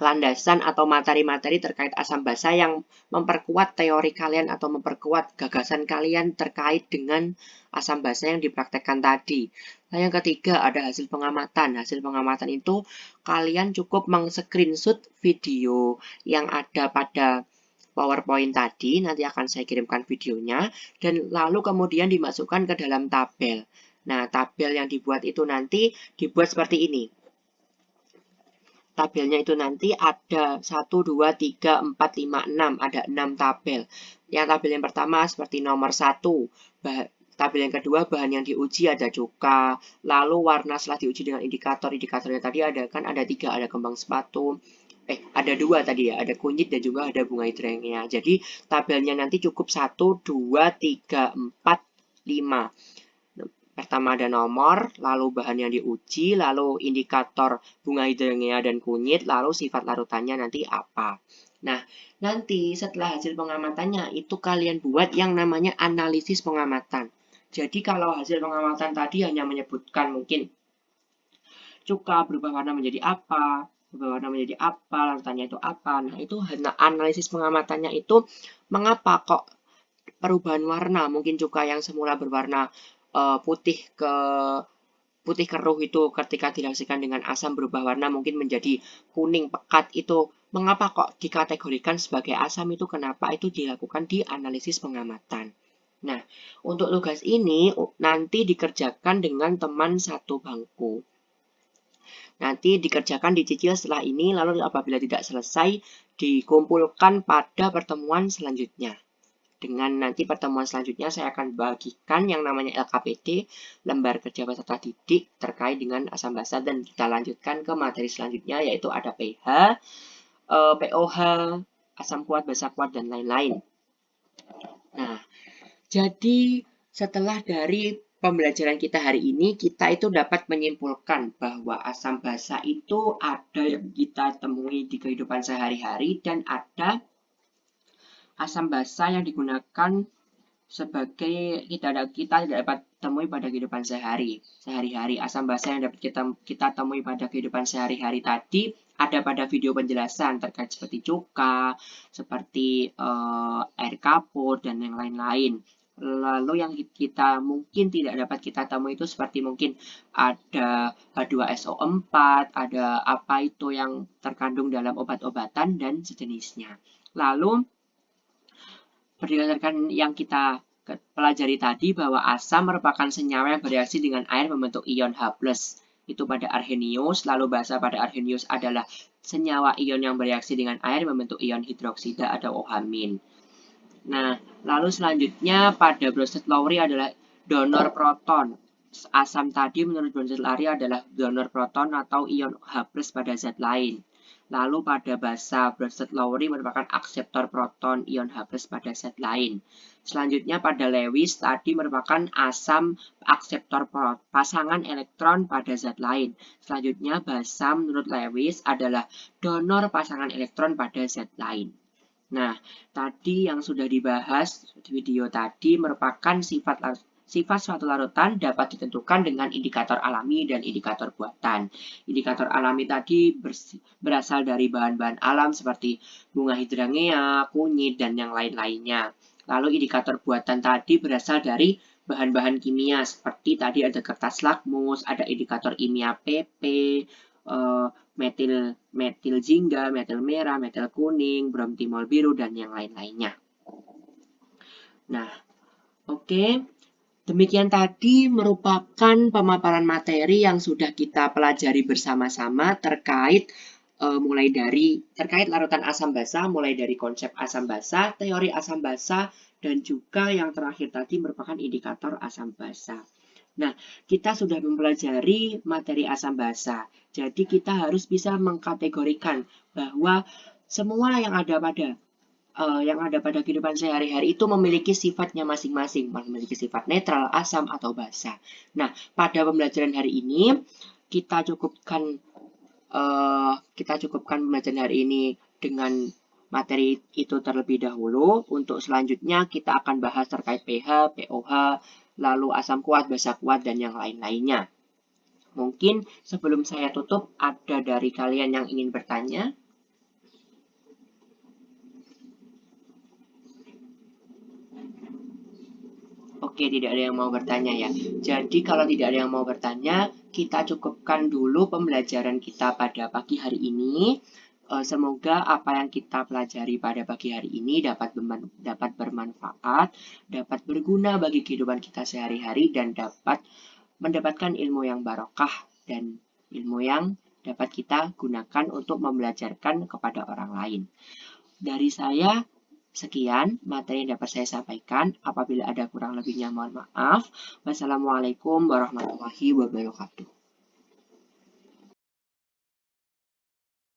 [SPEAKER 2] landasan atau materi-materi terkait asam basa yang memperkuat teori kalian atau memperkuat gagasan kalian terkait dengan asam basa yang dipraktekkan tadi. Nah, yang ketiga ada hasil pengamatan. Hasil pengamatan itu kalian cukup meng-screenshot video yang ada pada PowerPoint tadi, nanti akan saya kirimkan videonya, dan lalu kemudian dimasukkan ke dalam tabel. Nah, tabel yang dibuat itu nanti dibuat seperti ini. Tabelnya itu nanti ada 1, 2, 3, 4, 5, 6. Ada 6 tabel. Yang tabel yang pertama seperti nomor 1. Tabel yang kedua bahan yang diuji ada cuka. Lalu warna setelah diuji dengan indikator. Indikatornya tadi ada 3. Ada kembang sepatu. Ada 2 tadi ya. Ada kunyit dan juga ada bunga hydrangea. Jadi tabelnya nanti cukup 1, 2, 3, 4, 5. Pertama ada nomor, lalu bahan yang diuji, lalu indikator bunga hydrangea dan kunyit, lalu sifat larutannya nanti apa. Nah, nanti setelah hasil pengamatannya itu kalian buat yang namanya analisis pengamatan. Jadi kalau hasil pengamatan tadi hanya menyebutkan mungkin cuka berubah warna menjadi apa, larutannya itu apa. Nah, itu analisis pengamatannya itu mengapa kok perubahan warna, mungkin cuka yang semula berwarna putih keruh itu ketika direaksikan dengan asam berubah warna mungkin menjadi kuning pekat itu. Mengapa kok dikategorikan sebagai asam itu? Kenapa itu dilakukan di analisis pengamatan. Nah, untuk tugas ini nanti dikerjakan dengan teman satu bangku. Nanti dikerjakan dicicil setelah ini, lalu apabila tidak selesai dikumpulkan pada pertemuan selanjutnya. Dengan nanti pertemuan selanjutnya saya akan bagikan yang namanya LKPD, lembar kerja peserta didik terkait dengan asam basa, dan kita lanjutkan ke materi selanjutnya yaitu ada pH, pOH, asam kuat, basa kuat, dan lain-lain. Nah, jadi setelah dari pembelajaran kita hari ini, kita itu dapat menyimpulkan bahwa asam basa itu ada yang kita temui di kehidupan sehari-hari dan ada asam basa yang digunakan sebagai kita tidak dapat temui pada kehidupan sehari-hari. Asam basa yang dapat kita temui pada kehidupan sehari-hari tadi ada pada video penjelasan terkait seperti cuka, seperti air kapur, dan yang lain-lain. Lalu yang kita mungkin tidak dapat kita temui itu seperti mungkin ada H2SO4, ada apa itu yang terkandung dalam obat-obatan dan sejenisnya. Lalu berdasarkan yang kita pelajari tadi bahwa asam merupakan senyawa yang bereaksi dengan air membentuk ion H+. Itu pada arrhenius, lalu basa pada arrhenius adalah senyawa ion yang bereaksi dengan air membentuk ion hidroksida ada OH-. Nah, lalu selanjutnya pada Bronsted-Lowry adalah donor proton. Asam tadi menurut Bronsted-Lowry adalah donor proton atau ion H+ pada zat lain. Lalu pada basa Bronsted-Lowry merupakan akseptor proton ion H+ pada zat lain. Selanjutnya pada Lewis tadi merupakan asam akseptor pasangan elektron pada zat lain. Selanjutnya basa menurut Lewis adalah donor pasangan elektron pada zat lain. Nah, tadi yang sudah dibahas di video tadi merupakan sifat suatu larutan dapat ditentukan dengan indikator alami dan indikator buatan. Indikator alami tadi berasal dari bahan-bahan alam seperti bunga hidrangea, kunyit, dan yang lain-lainnya. Lalu indikator buatan tadi berasal dari bahan-bahan kimia seperti tadi ada kertas lakmus, ada indikator kimia PP, metil jingga, metil merah, metil kuning, bromtimol biru, dan yang lain-lainnya. Nah, oke. Demikian tadi merupakan pemaparan materi yang sudah kita pelajari bersama-sama terkait larutan asam basa, mulai dari konsep asam basa, teori asam basa, dan juga yang terakhir tadi merupakan indikator asam basa. Nah, kita sudah mempelajari materi asam basa. Jadi kita harus bisa mengkategorikan bahwa semua yang ada pada kehidupan sehari-hari itu memiliki sifatnya masing-masing, memiliki sifat netral, asam, atau basa. Nah, pada pembelajaran hari ini kita cukupkan pembelajaran hari ini dengan materi itu terlebih dahulu. Untuk selanjutnya kita akan bahas terkait pH, pOH, lalu asam kuat, basa kuat, dan yang lain-lainnya. Mungkin sebelum saya tutup, ada dari kalian yang ingin bertanya? Oke, tidak ada yang mau bertanya ya. Jadi kalau tidak ada yang mau bertanya, kita cukupkan dulu pembelajaran kita pada pagi hari ini. Semoga apa yang kita pelajari pada pagi hari ini dapat bermanfaat, dapat berguna bagi kehidupan kita sehari-hari, dan dapat mendapatkan ilmu yang barokah dan ilmu yang dapat kita gunakan untuk membelajarkan kepada orang lain. Dari saya, sekian materi yang dapat saya sampaikan. Apabila ada kurang lebihnya mohon maaf. Wassalamualaikum warahmatullahi wabarakatuh.